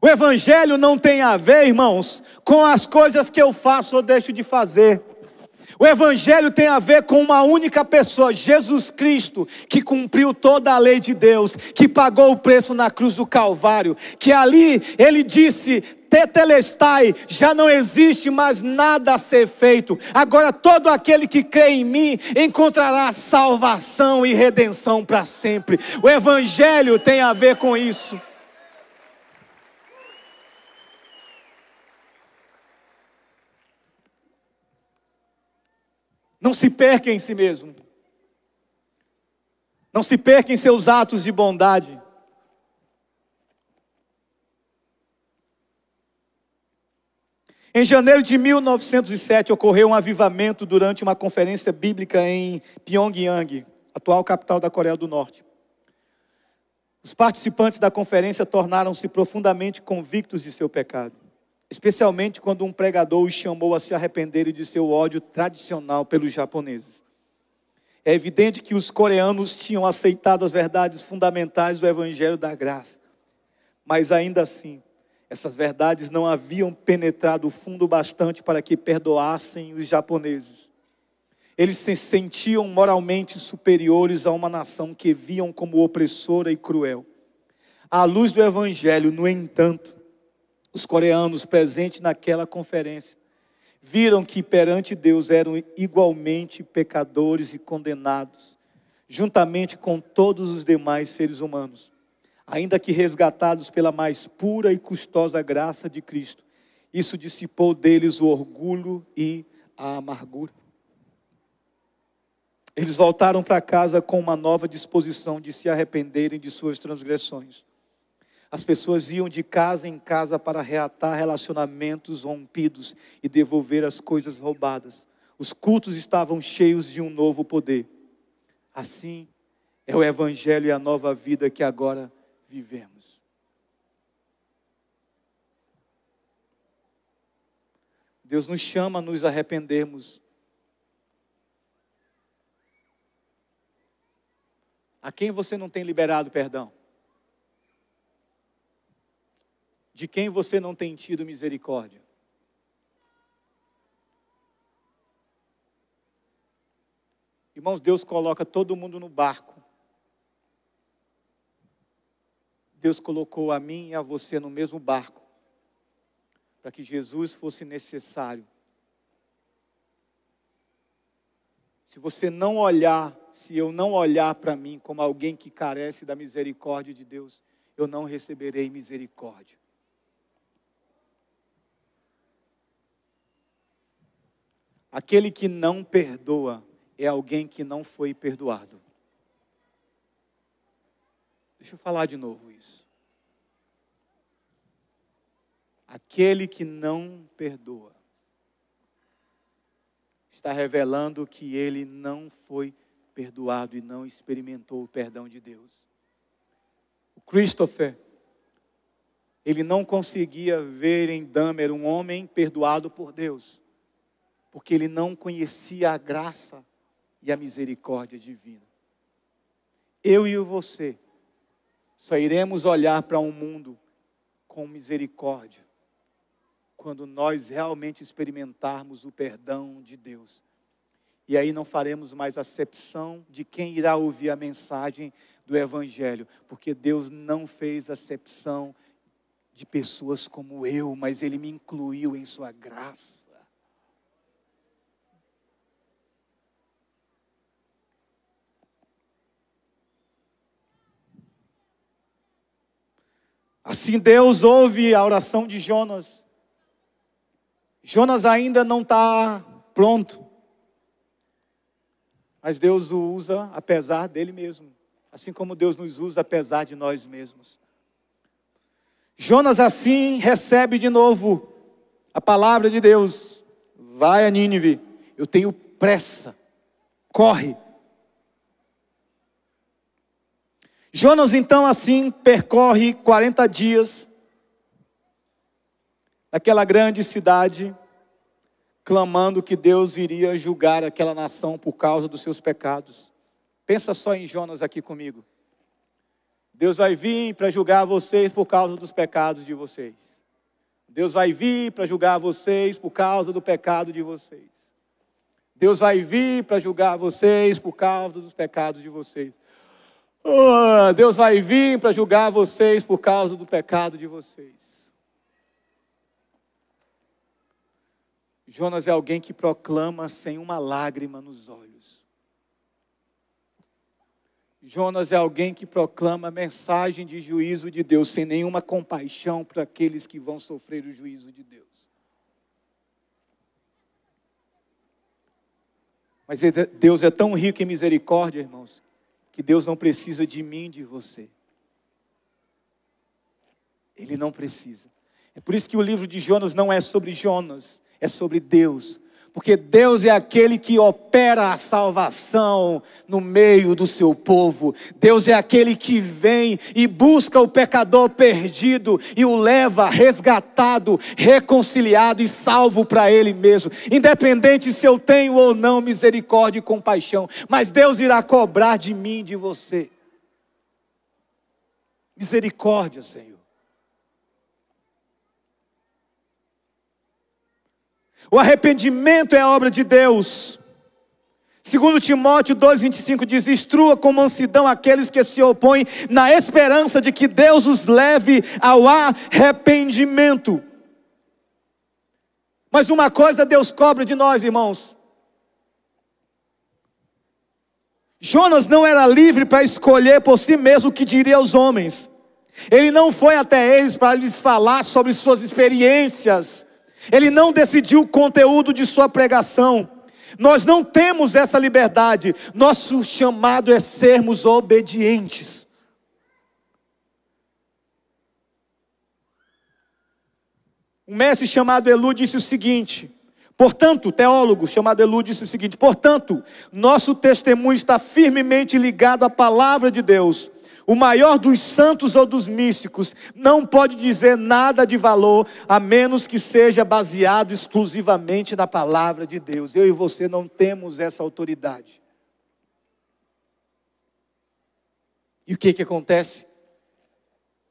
O Evangelho não tem a ver, irmãos, com as coisas que eu faço ou deixo de fazer. O Evangelho tem a ver com uma única pessoa, Jesus Cristo, que cumpriu toda a lei de Deus, que pagou o preço na cruz do Calvário, que ali Ele disse: tetelestai, já não existe mais nada a ser feito, agora todo aquele que crê em mim, encontrará salvação e redenção para sempre. O Evangelho tem a ver com isso. Não se perca em si mesmo. Não se perca em seus atos de bondade. Em janeiro de 1907, ocorreu um avivamento durante uma conferência bíblica em Pyongyang, atual capital da Coreia do Norte. Os participantes da conferência tornaram-se profundamente convictos de seu pecado, especialmente quando um pregador os chamou a se arrependerem de seu ódio tradicional pelos japoneses. É evidente que os coreanos tinham aceitado as verdades fundamentais do Evangelho da Graça, mas ainda assim, essas verdades não haviam penetrado fundo bastante para que perdoassem os japoneses. Eles se sentiam moralmente superiores a uma nação que viam como opressora e cruel. À luz do Evangelho, no entanto, os coreanos presentes naquela conferência viram que perante Deus eram igualmente pecadores e condenados, juntamente com todos os demais seres humanos, ainda que resgatados pela mais pura e custosa graça de Cristo. Isso dissipou deles o orgulho e a amargura. Eles voltaram para casa com uma nova disposição de se arrependerem de suas transgressões. As pessoas iam de casa em casa para reatar relacionamentos rompidos e devolver as coisas roubadas. Os cultos estavam cheios de um novo poder. Assim é o Evangelho e a nova vida que agora vivemos. Deus nos chama a nos arrependermos. A quem você não tem liberado perdão? De quem você não tem tido misericórdia? Irmãos, Deus coloca todo mundo no barco. Deus colocou a mim e a você no mesmo barco, para que Jesus fosse necessário. Se você não olhar, se eu não olhar para mim como alguém que carece da misericórdia de Deus, eu não receberei misericórdia. Aquele que não perdoa é alguém que não foi perdoado. Deixa eu falar de novo isso. Aquele que não perdoa está revelando que ele não foi perdoado e não experimentou o perdão de Deus. O Christopher, ele não conseguia ver em Dahmer um homem perdoado por Deus, porque ele não conhecia a graça e a misericórdia divina. Eu e você só iremos olhar para um mundo com misericórdia quando nós realmente experimentarmos o perdão de Deus. E aí não faremos mais acepção de quem irá ouvir a mensagem do Evangelho, porque Deus não fez acepção de pessoas como eu, mas Ele me incluiu em sua graça. Assim Deus ouve a oração de Jonas. Jonas ainda não está pronto, mas Deus o usa apesar dele mesmo, assim como Deus nos usa apesar de nós mesmos. Jonas assim recebe de novo a palavra de Deus: vai a Nínive, eu tenho pressa, corre. Jonas então assim percorre 40 dias naquela grande cidade, clamando que Deus iria julgar aquela nação por causa dos seus pecados. Pensa só em Jonas aqui comigo. Deus vai vir para julgar vocês por causa dos pecados de vocês. Deus vai vir para julgar vocês por causa do pecado de vocês. Deus vai vir para julgar vocês por causa dos pecados de vocês. Deus vai vir para julgar vocês por causa do pecado de vocês. Jonas é alguém que proclama sem uma lágrima nos olhos. Jonas é alguém que proclama a mensagem de juízo de Deus sem nenhuma compaixão para aqueles que vão sofrer o juízo de Deus. Mas Deus é tão rico em misericórdia, irmãos, que Deus não precisa de mim, de você. Ele não precisa. É por isso que o livro de Jonas não é sobre Jonas, é sobre Deus. Porque Deus é aquele que opera a salvação no meio do seu povo. Deus é aquele que vem e busca o pecador perdido e o leva resgatado, reconciliado e salvo para Ele mesmo. Independente se eu tenho ou não misericórdia e compaixão. Mas Deus irá cobrar de mim e de você. Misericórdia, Senhor. O arrependimento é a obra de Deus. Segundo Timóteo 2,25 diz: instrua com mansidão aqueles que se opõem, na esperança de que Deus os leve ao arrependimento. Mas uma coisa Deus cobra de nós, irmãos. Jonas não era livre para escolher por si mesmo o que diria aos homens. Ele não foi até eles para lhes falar sobre suas experiências. Ele não decidiu o conteúdo de sua pregação. Nós não temos essa liberdade. Nosso chamado é sermos obedientes. Um mestre chamado Elu disse o seguinte, portanto, teólogo chamado Elu disse o seguinte: portanto, nosso testemunho está firmemente ligado à palavra de Deus. O maior dos santos ou dos místicos não pode dizer nada de valor, a menos que seja baseado exclusivamente na palavra de Deus. Eu e você não temos essa autoridade. E o que acontece?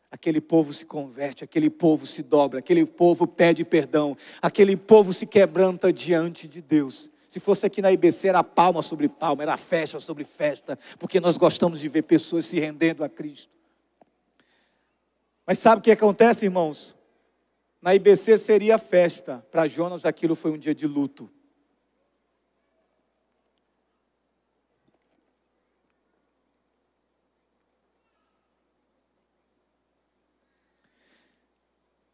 Aquele povo se converte, aquele povo se dobra, aquele povo pede perdão, aquele povo se quebranta diante de Deus. Se fosse aqui na IBC, era palma sobre palma, era festa sobre festa, porque nós gostamos de ver pessoas se rendendo a Cristo. Mas sabe o que acontece, irmãos? Na IBC seria festa, para Jonas aquilo foi um dia de luto.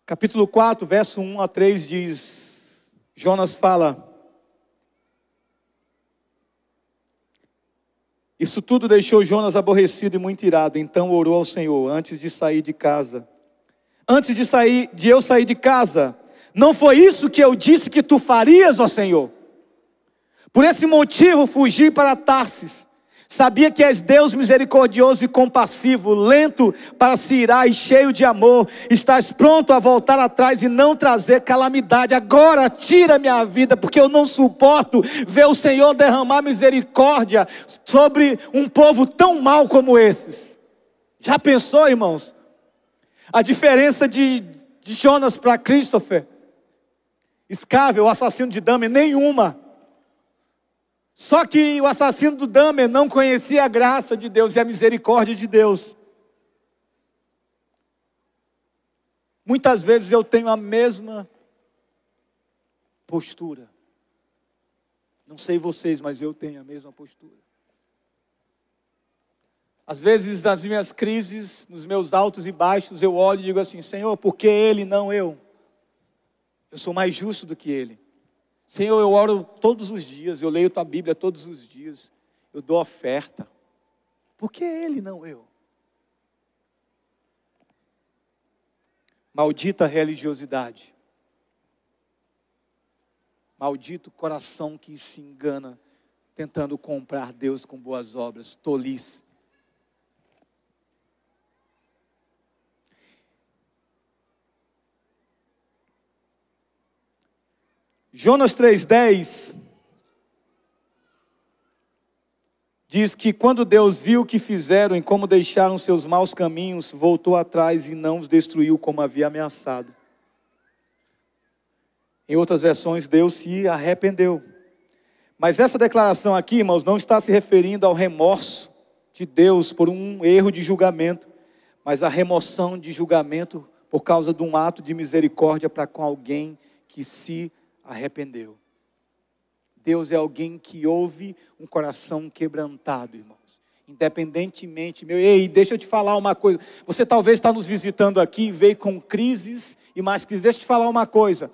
Capítulo 4, verso 1 a 3 diz, Jonas fala: isso tudo deixou Jonas aborrecido e muito irado. Então orou ao Senhor antes de sair de casa. Antes de eu sair de casa, não foi isso que eu disse que tu farias, ó Senhor? Por esse motivo fugi para Tarsis. Sabia que és Deus misericordioso e compassivo, lento para se irar e cheio de amor. Estás pronto a voltar atrás e não trazer calamidade. Agora tira minha vida, porque eu não suporto ver o Senhor derramar misericórdia sobre um povo tão mau como esses. Já pensou, irmãos? A diferença de Jonas para Christopher, Scavel, o assassino de Dahmer, nenhuma. Só que o assassino do Dahmer não conhecia a graça de Deus e a misericórdia de Deus. Muitas vezes eu tenho a mesma postura. Não sei vocês, mas eu tenho a mesma postura. Às vezes nas minhas crises, nos meus altos e baixos, eu olho e digo assim: Senhor, por que ele, não eu? Eu sou mais justo do que ele. Senhor, eu oro todos os dias, eu leio tua Bíblia todos os dias, eu dou oferta. Por que ele, não eu? Maldita religiosidade. Maldito coração que se engana, tentando comprar Deus com boas obras, tolice. Jonas 3,10 diz que quando Deus viu o que fizeram e como deixaram seus maus caminhos, voltou atrás e não os destruiu como havia ameaçado. Em outras versões, Deus se arrependeu. Mas essa declaração aqui, irmãos, não está se referindo ao remorso de Deus por um erro de julgamento, mas à remoção de julgamento por causa de um ato de misericórdia para com alguém que se arrependeu. Deus é alguém que ouve um coração quebrantado, irmãos. Independentemente, ei, deixa eu te falar uma coisa. Você talvez está nos visitando aqui e veio com crises e mais crises. Deixa eu te falar uma coisa.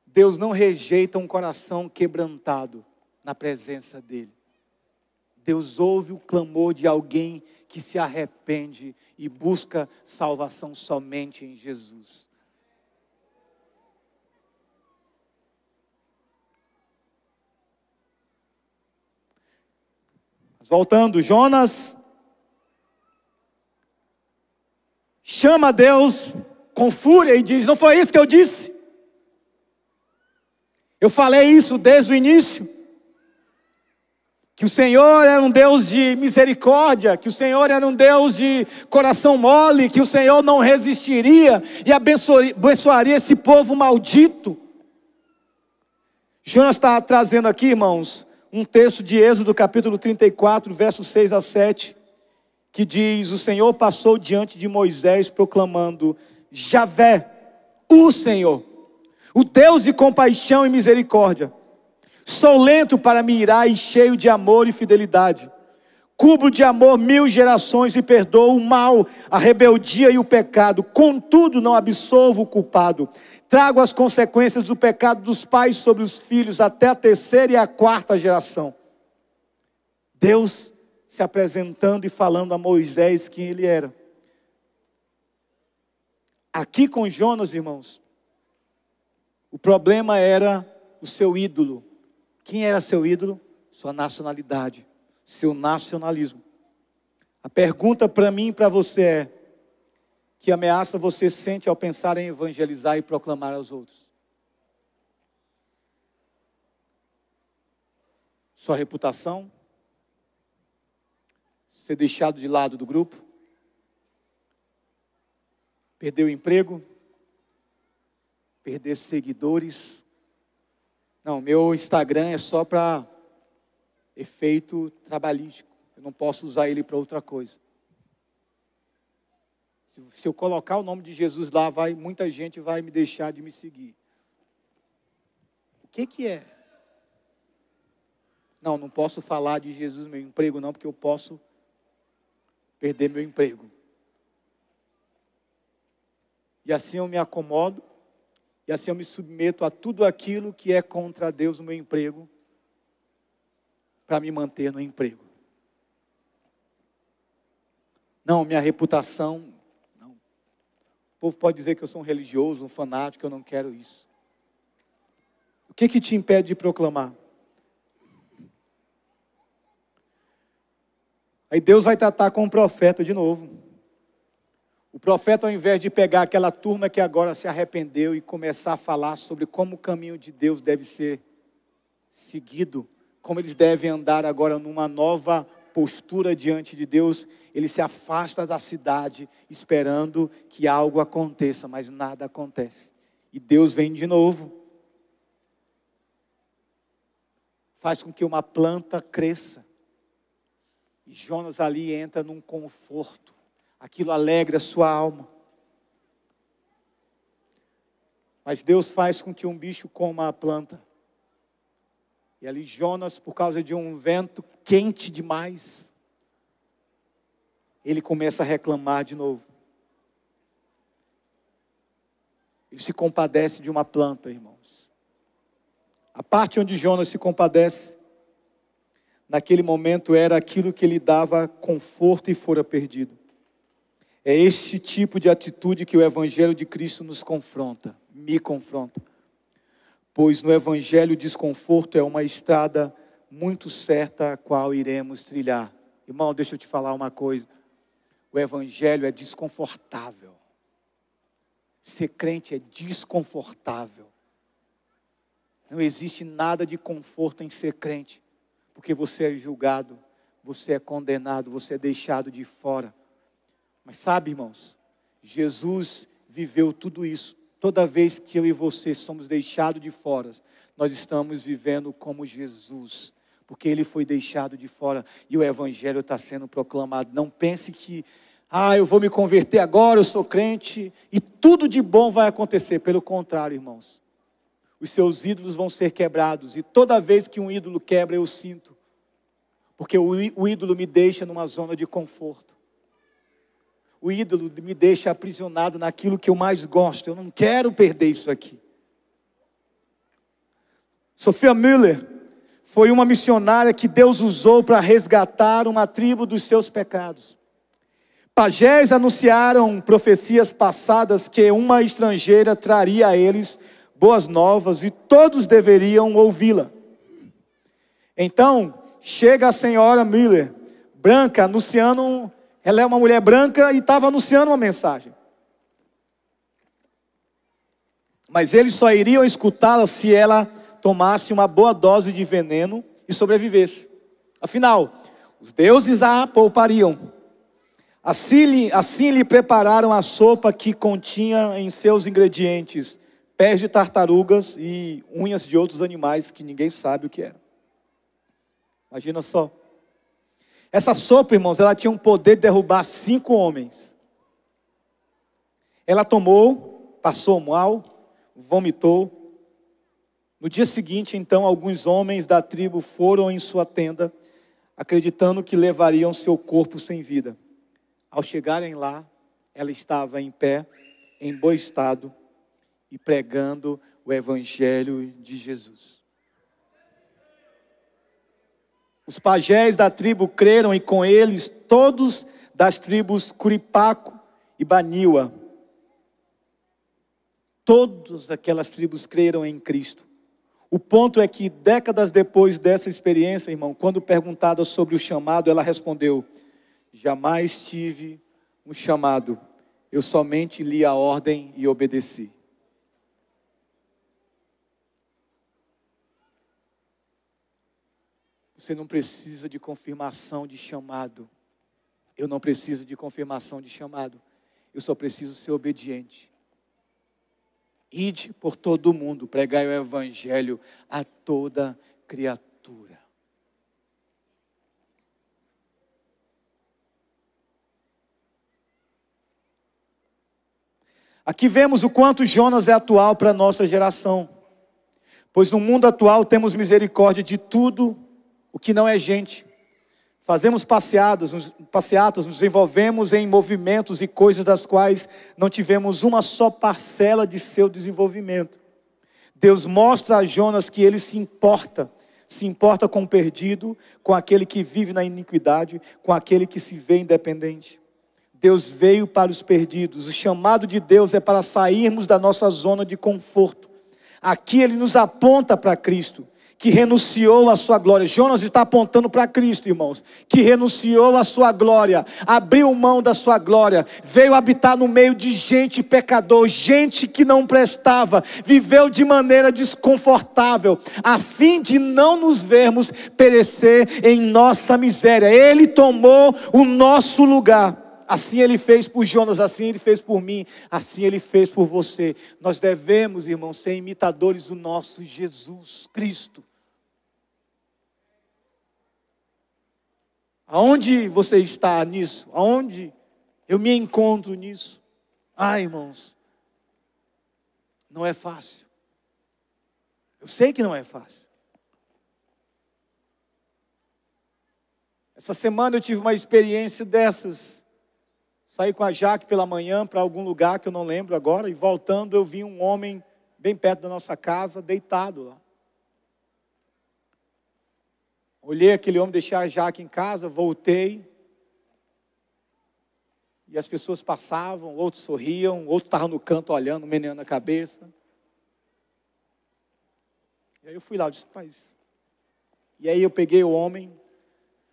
Deus não rejeita um coração quebrantado. na presença dEle. Deus ouve o clamor de alguém que se arrepende e busca salvação somente em Jesus. Voltando, Jonas chama Deus com fúria e diz: não foi isso que eu disse? Eu falei isso desde o início. Que o Senhor era um Deus de misericórdia, que o Senhor era um Deus de coração mole, que o Senhor não resistiria e abençoaria esse povo maldito. Jonas está trazendo aqui, irmãos, um texto de Êxodo capítulo 34, versos 6 a 7, que diz: o Senhor passou diante de Moisés proclamando: Javé, o Senhor, o Deus de compaixão e misericórdia, sou lento para me irar e cheio de amor e fidelidade. Cubro de amor 1000 gerações e perdoo o mal, a rebeldia e o pecado. Contudo, não absolvo o culpado. Trago as consequências do pecado dos pais sobre os filhos até a 3ª e a 4ª geração. Deus se apresentando e falando a Moisés quem ele era. Aqui com Jonas, irmãos, o problema era o seu ídolo. Quem era seu ídolo? Sua nacionalidade, seu nacionalismo. A pergunta para mim e para você é: que ameaça você sente ao pensar em evangelizar e proclamar aos outros? Sua reputação? Ser deixado de lado do grupo? Perder o emprego? Perder seguidores? Não, meu Instagram é só para efeito trabalhístico. Eu não posso usar ele para outra coisa. Se eu colocar o nome de Jesus lá, muita gente vai me deixar de me seguir. O que é? Não posso falar de Jesus no meu emprego não, porque eu posso perder meu emprego. E assim eu me acomodo. E assim eu me submeto a tudo aquilo que é contra Deus no meu emprego, para me manter no emprego. Não, minha reputação, não. O povo pode dizer que eu sou um religioso, um fanático, eu não quero isso. O que te impede de proclamar? Aí Deus vai tratar com o profeta de novo. O profeta, ao invés de pegar aquela turma que agora se arrependeu e começar a falar sobre como o caminho de Deus deve ser seguido, como eles devem andar agora numa nova postura diante de Deus, ele se afasta da cidade esperando que algo aconteça, mas nada acontece. E Deus vem de novo. Faz com que uma planta cresça. E Jonas ali entra num conforto. Aquilo alegra a sua alma. Mas Deus faz com que um bicho coma a planta. E ali Jonas, por causa de um vento quente demais, ele começa a reclamar de novo. Ele se compadece de uma planta, irmãos. A parte onde Jonas se compadece, naquele momento era aquilo que lhe dava conforto e fora perdido. É este tipo de atitude que o Evangelho de Cristo nos confronta, me confronta. Pois no Evangelho o desconforto é uma estrada muito certa a qual iremos trilhar. Irmão, deixa eu te falar uma coisa. O Evangelho é desconfortável. Ser crente é desconfortável. Não existe nada de conforto em ser crente. Porque você é julgado, você é condenado, você é deixado de fora. Mas sabe, irmãos, Jesus viveu tudo isso. Toda vez que eu e você somos deixados de fora, nós estamos vivendo como Jesus. Porque Ele foi deixado de fora e o Evangelho está sendo proclamado. Não pense que, eu vou me converter agora, eu sou crente e tudo de bom vai acontecer. Pelo contrário, irmãos. Os seus ídolos vão ser quebrados. E toda vez que um ídolo quebra, eu sinto. Porque o ídolo me deixa numa zona de conforto. O ídolo me deixa aprisionado naquilo que eu mais gosto. Eu não quero perder isso aqui. Sophia Müller foi uma missionária que Deus usou para resgatar uma tribo dos seus pecados. Pajés anunciaram profecias passadas que uma estrangeira traria a eles boas novas e todos deveriam ouvi-la. Então, chega a senhora Miller, branca, anunciando, ela é uma mulher branca e estava anunciando uma mensagem. Mas eles só iriam escutá-la se ela tomasse uma boa dose de veneno e sobrevivesse. Afinal, os deuses a poupariam. Assim lhe prepararam a sopa que continha em seus ingredientes pés de tartarugas e unhas de outros animais que ninguém sabe o que era. Imagina só. Essa sopa, irmãos, ela tinha um poder de derrubar 5 homens. Ela tomou, passou mal, vomitou. No dia seguinte, então, alguns homens da tribo foram em sua tenda, acreditando que levariam seu corpo sem vida. Ao chegarem lá, ela estava em pé, em bom estado, e pregando o evangelho de Jesus. Os pajés da tribo creram e com eles todos das tribos Curipaco e Baniua. Todas aquelas tribos creram em Cristo. O ponto é que décadas depois dessa experiência, irmão, quando perguntada sobre o chamado, ela respondeu: jamais tive um chamado, eu somente li a ordem e obedeci. Você não precisa de confirmação de chamado. Eu não preciso de confirmação de chamado. Eu só preciso ser obediente. Ide por todo o mundo, pregai o evangelho a toda criatura. Aqui vemos o quanto Jonas é atual para a nossa geração. Pois no mundo atual temos misericórdia de tudo o que não é gente. Fazemos passeatas, nos envolvemos em movimentos e coisas das quais não tivemos uma só parcela de seu desenvolvimento. Deus mostra a Jonas que ele se importa com o perdido, com aquele que vive na iniquidade, com aquele que se vê independente. Deus veio para os perdidos. O chamado de Deus é para sairmos da nossa zona de conforto. Aqui ele nos aponta para Cristo, que renunciou à sua glória. Jonas está apontando para Cristo, irmãos, que renunciou à sua glória, abriu mão da sua glória, veio habitar no meio de gente pecador, gente que não prestava, viveu de maneira desconfortável, a fim de não nos vermos perecer em nossa miséria. Ele tomou o nosso lugar. Assim ele fez por Jonas, assim ele fez por mim, assim ele fez por você. Nós devemos, irmãos, ser imitadores do nosso Jesus Cristo. Aonde você está nisso? Aonde eu me encontro nisso? Irmãos, não é fácil. Eu sei que não é fácil. Essa semana eu tive uma experiência dessas. Saí com a Jaque pela manhã para algum lugar que eu não lembro agora, e voltando eu vi um homem bem perto da nossa casa, deitado lá. Olhei aquele homem, deixei a Jaque em casa, voltei. E as pessoas passavam, outros sorriam, outros estavam no canto olhando, meneando a cabeça. E aí eu fui lá, eu disse: rapaz. E aí eu peguei o homem.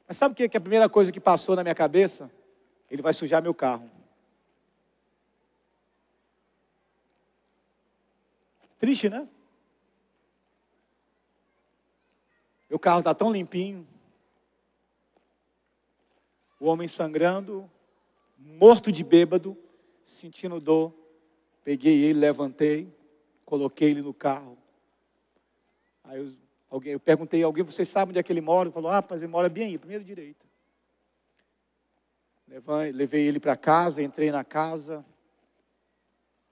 Mas sabe o que é a primeira coisa que passou na minha cabeça? Ele vai sujar meu carro. Triste, né? Meu carro está tão limpinho. O homem sangrando, morto de bêbado, sentindo dor. Peguei ele, levantei, coloquei ele no carro. Aí eu perguntei a alguém: vocês sabem onde é que ele mora? Ele falou: rapaz, ele mora bem aí, primeiro direita. Levei ele para casa, entrei na casa,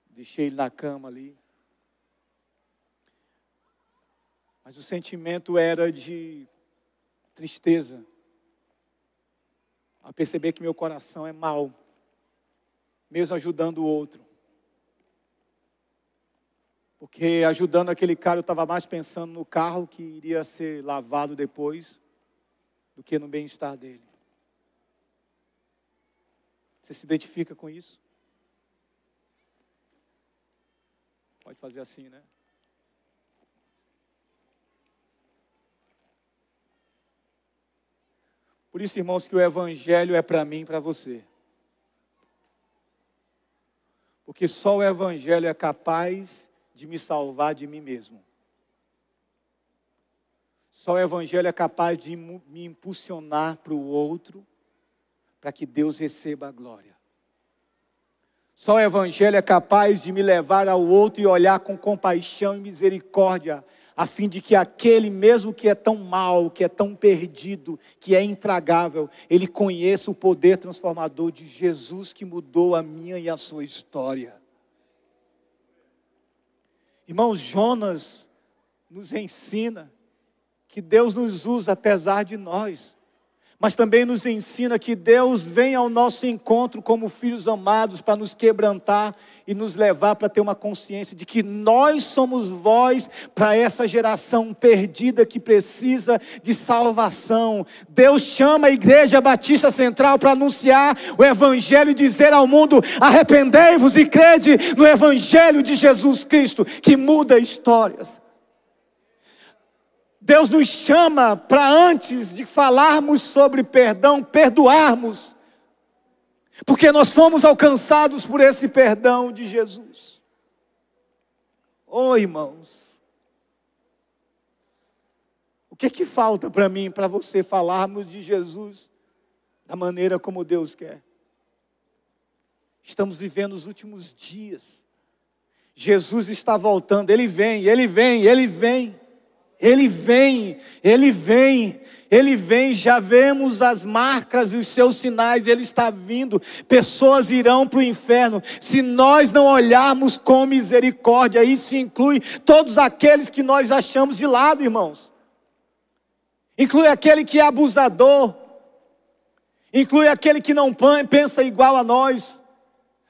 deixei ele na cama ali. Mas o sentimento era de tristeza, a perceber que meu coração é mau, mesmo ajudando o outro. Porque ajudando aquele cara, eu estava mais pensando no carro que iria ser lavado depois do que no bem-estar dele. Você se identifica com isso? Pode fazer assim, né? Por isso, irmãos, que o Evangelho é para mim e para você. Porque só o Evangelho é capaz de me salvar de mim mesmo. Só o Evangelho é capaz de me impulsionar para o outro, para que Deus receba a glória. Só o Evangelho é capaz de me levar ao outro e olhar com compaixão e misericórdia, a fim de que aquele mesmo que é tão mau, que é tão perdido, que é intragável, ele conheça o poder transformador de Jesus que mudou a minha e a sua história. Irmãos, Jonas nos ensina que Deus nos usa apesar de nós, mas também nos ensina que Deus vem ao nosso encontro como filhos amados para nos quebrantar e nos levar para ter uma consciência de que nós somos voz para essa geração perdida que precisa de salvação. Deus chama a Igreja Batista Central para anunciar o Evangelho e dizer ao mundo: arrependei-vos e crede no Evangelho de Jesus Cristo, que muda histórias. Deus nos chama para, antes de falarmos sobre perdão, perdoarmos. Porque nós fomos alcançados por esse perdão de Jesus. Oh, irmãos. O que falta para mim, para você falarmos de Jesus da maneira como Deus quer? Estamos vivendo os últimos dias. Jesus está voltando, Ele vem, Ele vem, Ele vem. Ele vem, Ele vem, Ele vem, já vemos as marcas e os seus sinais, Ele está vindo, pessoas irão para o inferno, se nós não olharmos com misericórdia. Isso inclui todos aqueles que nós achamos de lado, irmãos, inclui aquele que é abusador, inclui aquele que não pensa igual a nós.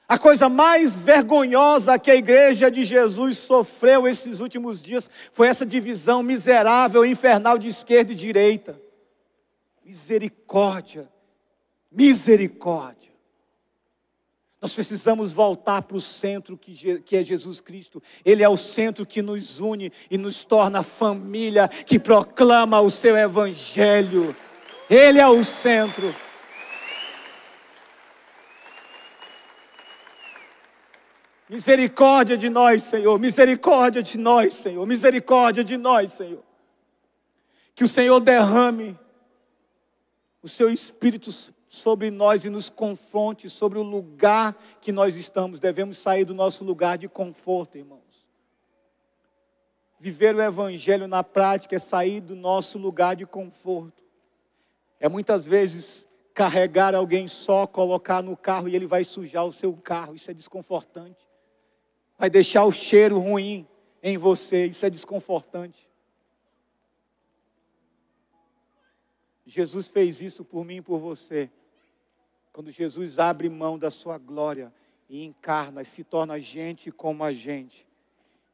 A coisa mais vergonhosa que a igreja de Jesus sofreu esses últimos dias foi essa divisão miserável, infernal de esquerda e direita. Misericórdia, misericórdia. Nós precisamos voltar para o centro que é Jesus Cristo. Ele é o centro que nos une e nos torna família, que proclama o seu Evangelho. Ele é o centro. Misericórdia de nós, Senhor, misericórdia de nós, Senhor, misericórdia de nós, Senhor. Que o Senhor derrame o seu Espírito sobre nós e nos confronte sobre o lugar que nós estamos. Devemos sair do nosso lugar de conforto, irmãos. Viver o Evangelho na prática é sair do nosso lugar de conforto. É muitas vezes carregar alguém só, colocar no carro e ele vai sujar o seu carro. Isso é desconfortante. Vai deixar o cheiro ruim em você, isso é desconfortante. Jesus fez isso por mim e por você. Quando Jesus abre mão da sua glória e encarna, e se torna gente como a gente.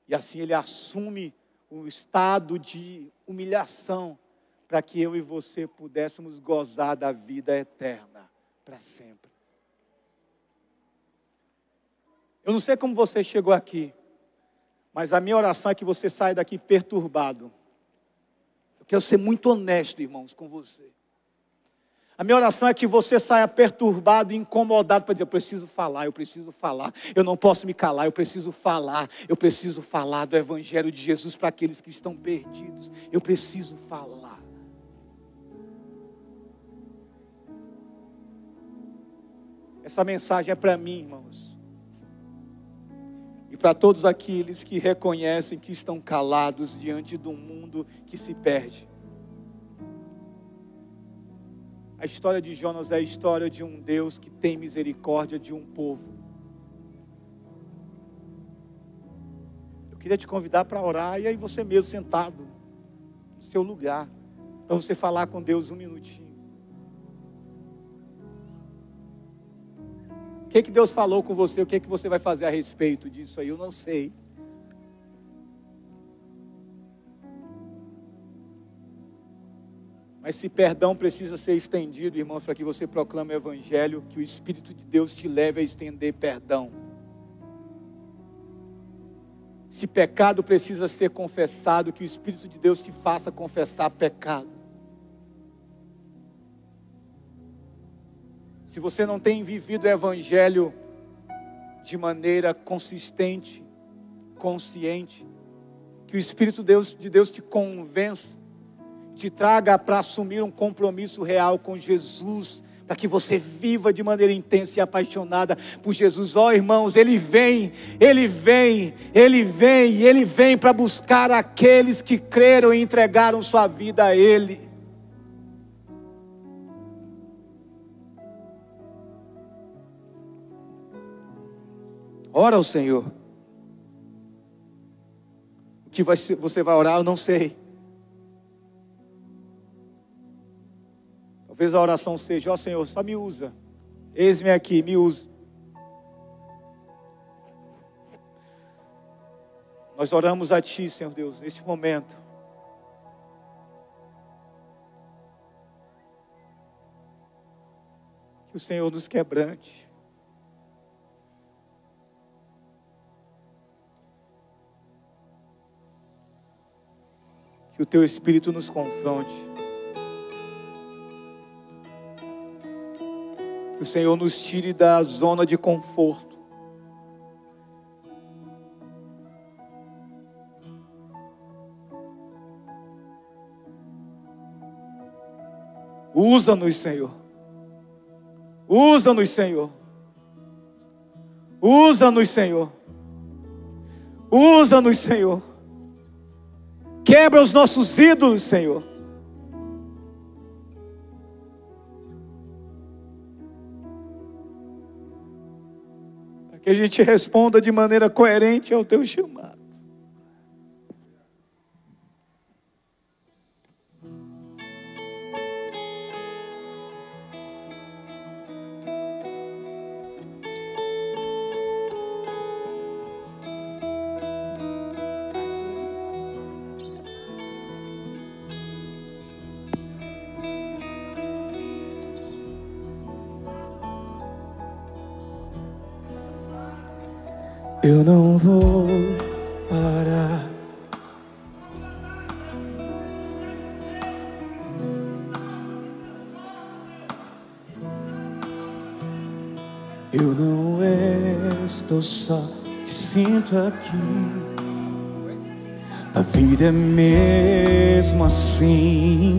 E assim Ele assume o estado de humilhação, para que eu e você pudéssemos gozar da vida eterna, para sempre. Eu não sei como você chegou aqui, mas a minha oração é que você saia daqui perturbado. Eu quero ser muito honesto, irmãos, com você. A minha oração é que você saia perturbado e incomodado para dizer: eu preciso falar, eu não posso me calar, eu preciso falar do Evangelho de Jesus para aqueles que estão perdidos. Eu preciso falar. Essa mensagem é para mim, irmãos. E para todos aqueles que reconhecem que estão calados diante de um mundo que se perde. A história de Jonas é a história de um Deus que tem misericórdia de um povo. Eu queria te convidar para orar, e aí você mesmo sentado no seu lugar, para você falar com Deus um minutinho. O que Deus falou com você? O que você vai fazer a respeito disso aí? Eu não sei. Mas se perdão precisa ser estendido, irmãos, para que você proclame o Evangelho, que o Espírito de Deus te leve a estender perdão. Se pecado precisa ser confessado, que o Espírito de Deus te faça confessar pecado. Se você não tem vivido o Evangelho de maneira consistente, consciente, que o Espírito de Deus te convença, te traga para assumir um compromisso real com Jesus, para que você viva de maneira intensa e apaixonada por Jesus. Ó, irmãos, Ele vem para buscar aqueles que creram e entregaram sua vida a Ele. Ora ao Senhor. O que você vai orar, eu não sei. Talvez a oração seja: ó Senhor, só me usa. Eis-me aqui, me usa. Nós oramos a Ti, Senhor Deus, neste momento. Que o Senhor nos quebrante. Que o Teu Espírito nos confronte. Que o Senhor nos tire da zona de conforto. Usa-nos, Senhor. Usa-nos, Senhor. Usa-nos, Senhor. Usa-nos, Senhor. Quebra os nossos ídolos, Senhor. Para que a gente responda de maneira coerente ao Teu chamado. Eu não vou parar. Eu não estou só, te sinto aqui. A vida é mesmo assim.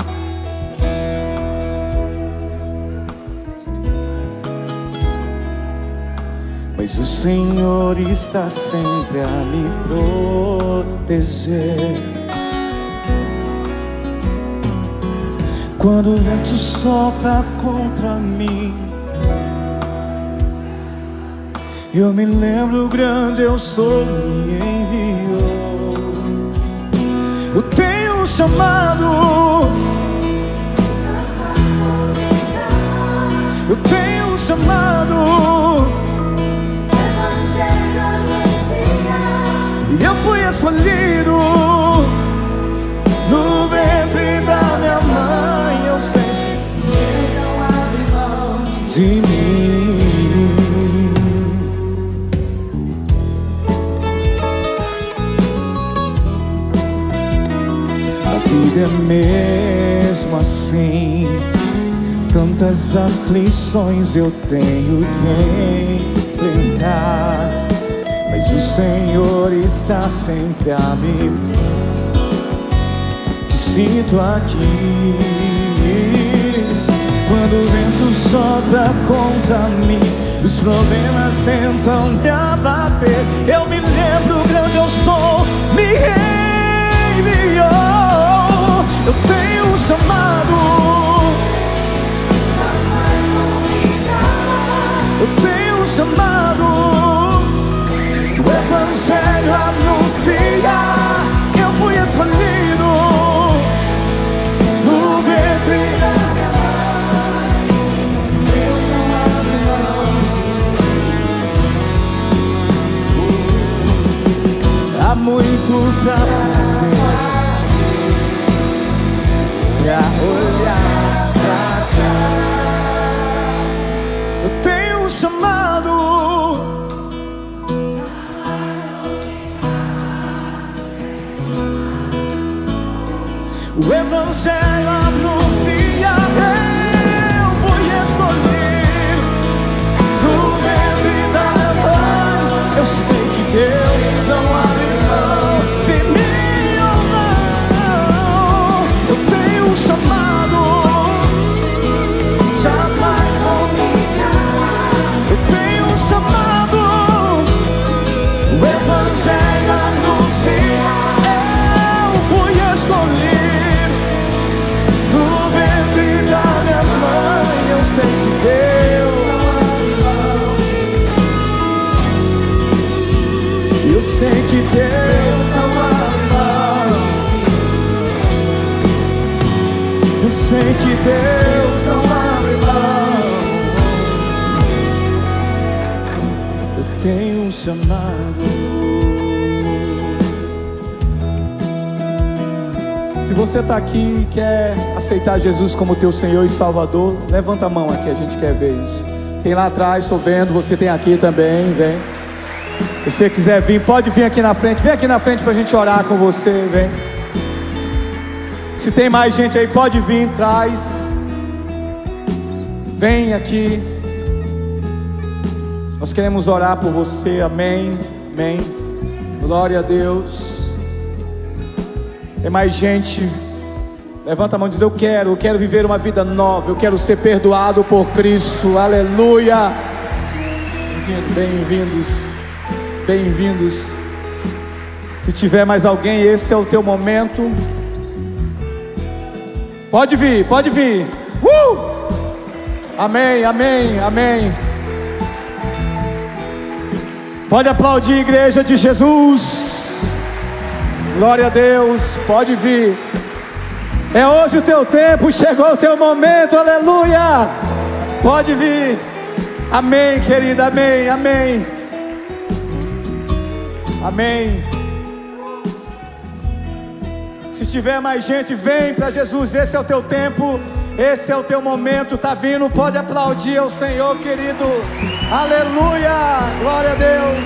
Mas o Senhor está sempre a me proteger. Quando o vento sopra contra mim, eu me lembro o grande eu sou me enviou. Eu tenho um chamado, eu tenho um chamado. E eu fui escolhido no ventre da minha mãe. Eu sei que Deus não abre mão de mim. A vida é mesmo assim. Tantas aflições eu tenho que enfrentar, mas o Senhor está sempre a mim. Te sinto aqui. Quando o vento sopra contra mim, os problemas tentam me abater, eu me lembro o grande eu sou me enviou. Eu tenho um chamado, eu tenho um chamado. O Evangelho anunciar, eu fui escolhido no ventre da minha mãe. Deus não abre mão de mim. Há muito pra fazer, pra olhar. evangelho anuncia. Eu fui escolhido no ventre da mãe. Eu sei que Deus não abre mão de mim ou não. Eu tenho um chamado, jamais vou negar. Eu tenho um chamado, o evangelho anuncia. Eu fui escolhido no ventre da minha mãe. Eu sei que Deus, eu sei que Deus não abre mão. Eu sei que Deus não abre mão. Eu tenho um chamado. Se você está aqui e quer aceitar Jesus como teu Senhor e Salvador, levanta a mão aqui, a gente quer ver isso. Tem lá atrás, estou vendo, você tem aqui também, vem. Se você quiser vir, pode vir aqui na frente. Vem aqui na frente para a gente orar com você, vem. Se tem mais gente aí, pode vir, traz. Vem aqui. Nós queremos orar por você, amém, amém. Glória a Deus. Tem mais gente. Levanta a mão e diz: eu quero viver uma vida nova. Eu quero ser perdoado por Cristo, aleluia. Bem-vindos, bem-vindos. Se tiver mais alguém, esse é o teu momento. Pode vir, pode vir. Amém, amém, amém. Pode aplaudir, igreja de Jesus. Glória a Deus, pode vir. É hoje o teu tempo, chegou o teu momento, aleluia. Pode vir. Amém, querida, amém, amém. Amém. Se tiver mais gente, vem para Jesus. Esse é o teu tempo, esse é o teu momento. Tá vindo, pode aplaudir ao Senhor, querido. Aleluia, glória a Deus,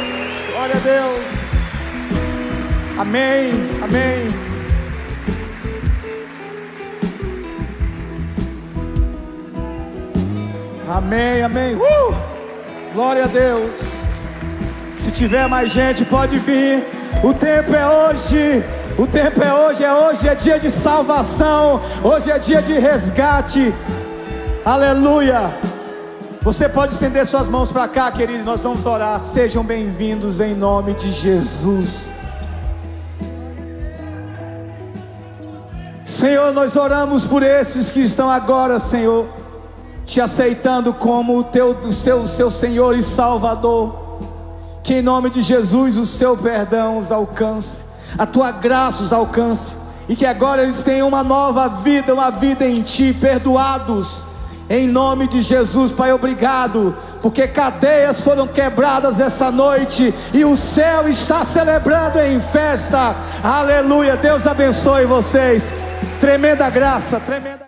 glória a Deus. Amém, amém. Amém, amém. Glória a Deus. Se tiver mais gente, pode vir. O tempo é hoje. O tempo é hoje. Hoje é dia de salvação. Hoje é dia de resgate. Aleluia. Você pode estender suas mãos para cá, querido. Nós vamos orar. Sejam bem-vindos em nome de Jesus. Senhor, nós oramos por esses que estão agora, Senhor, te aceitando como o seu Senhor e Salvador. Que em nome de Jesus o seu perdão os alcance, a tua graça os alcance, e que agora eles tenham uma nova vida, uma vida em ti, perdoados, em nome de Jesus. Pai, obrigado, porque cadeias foram quebradas essa noite, e o céu está celebrando em festa, aleluia. Deus abençoe vocês, tremenda graça, tremenda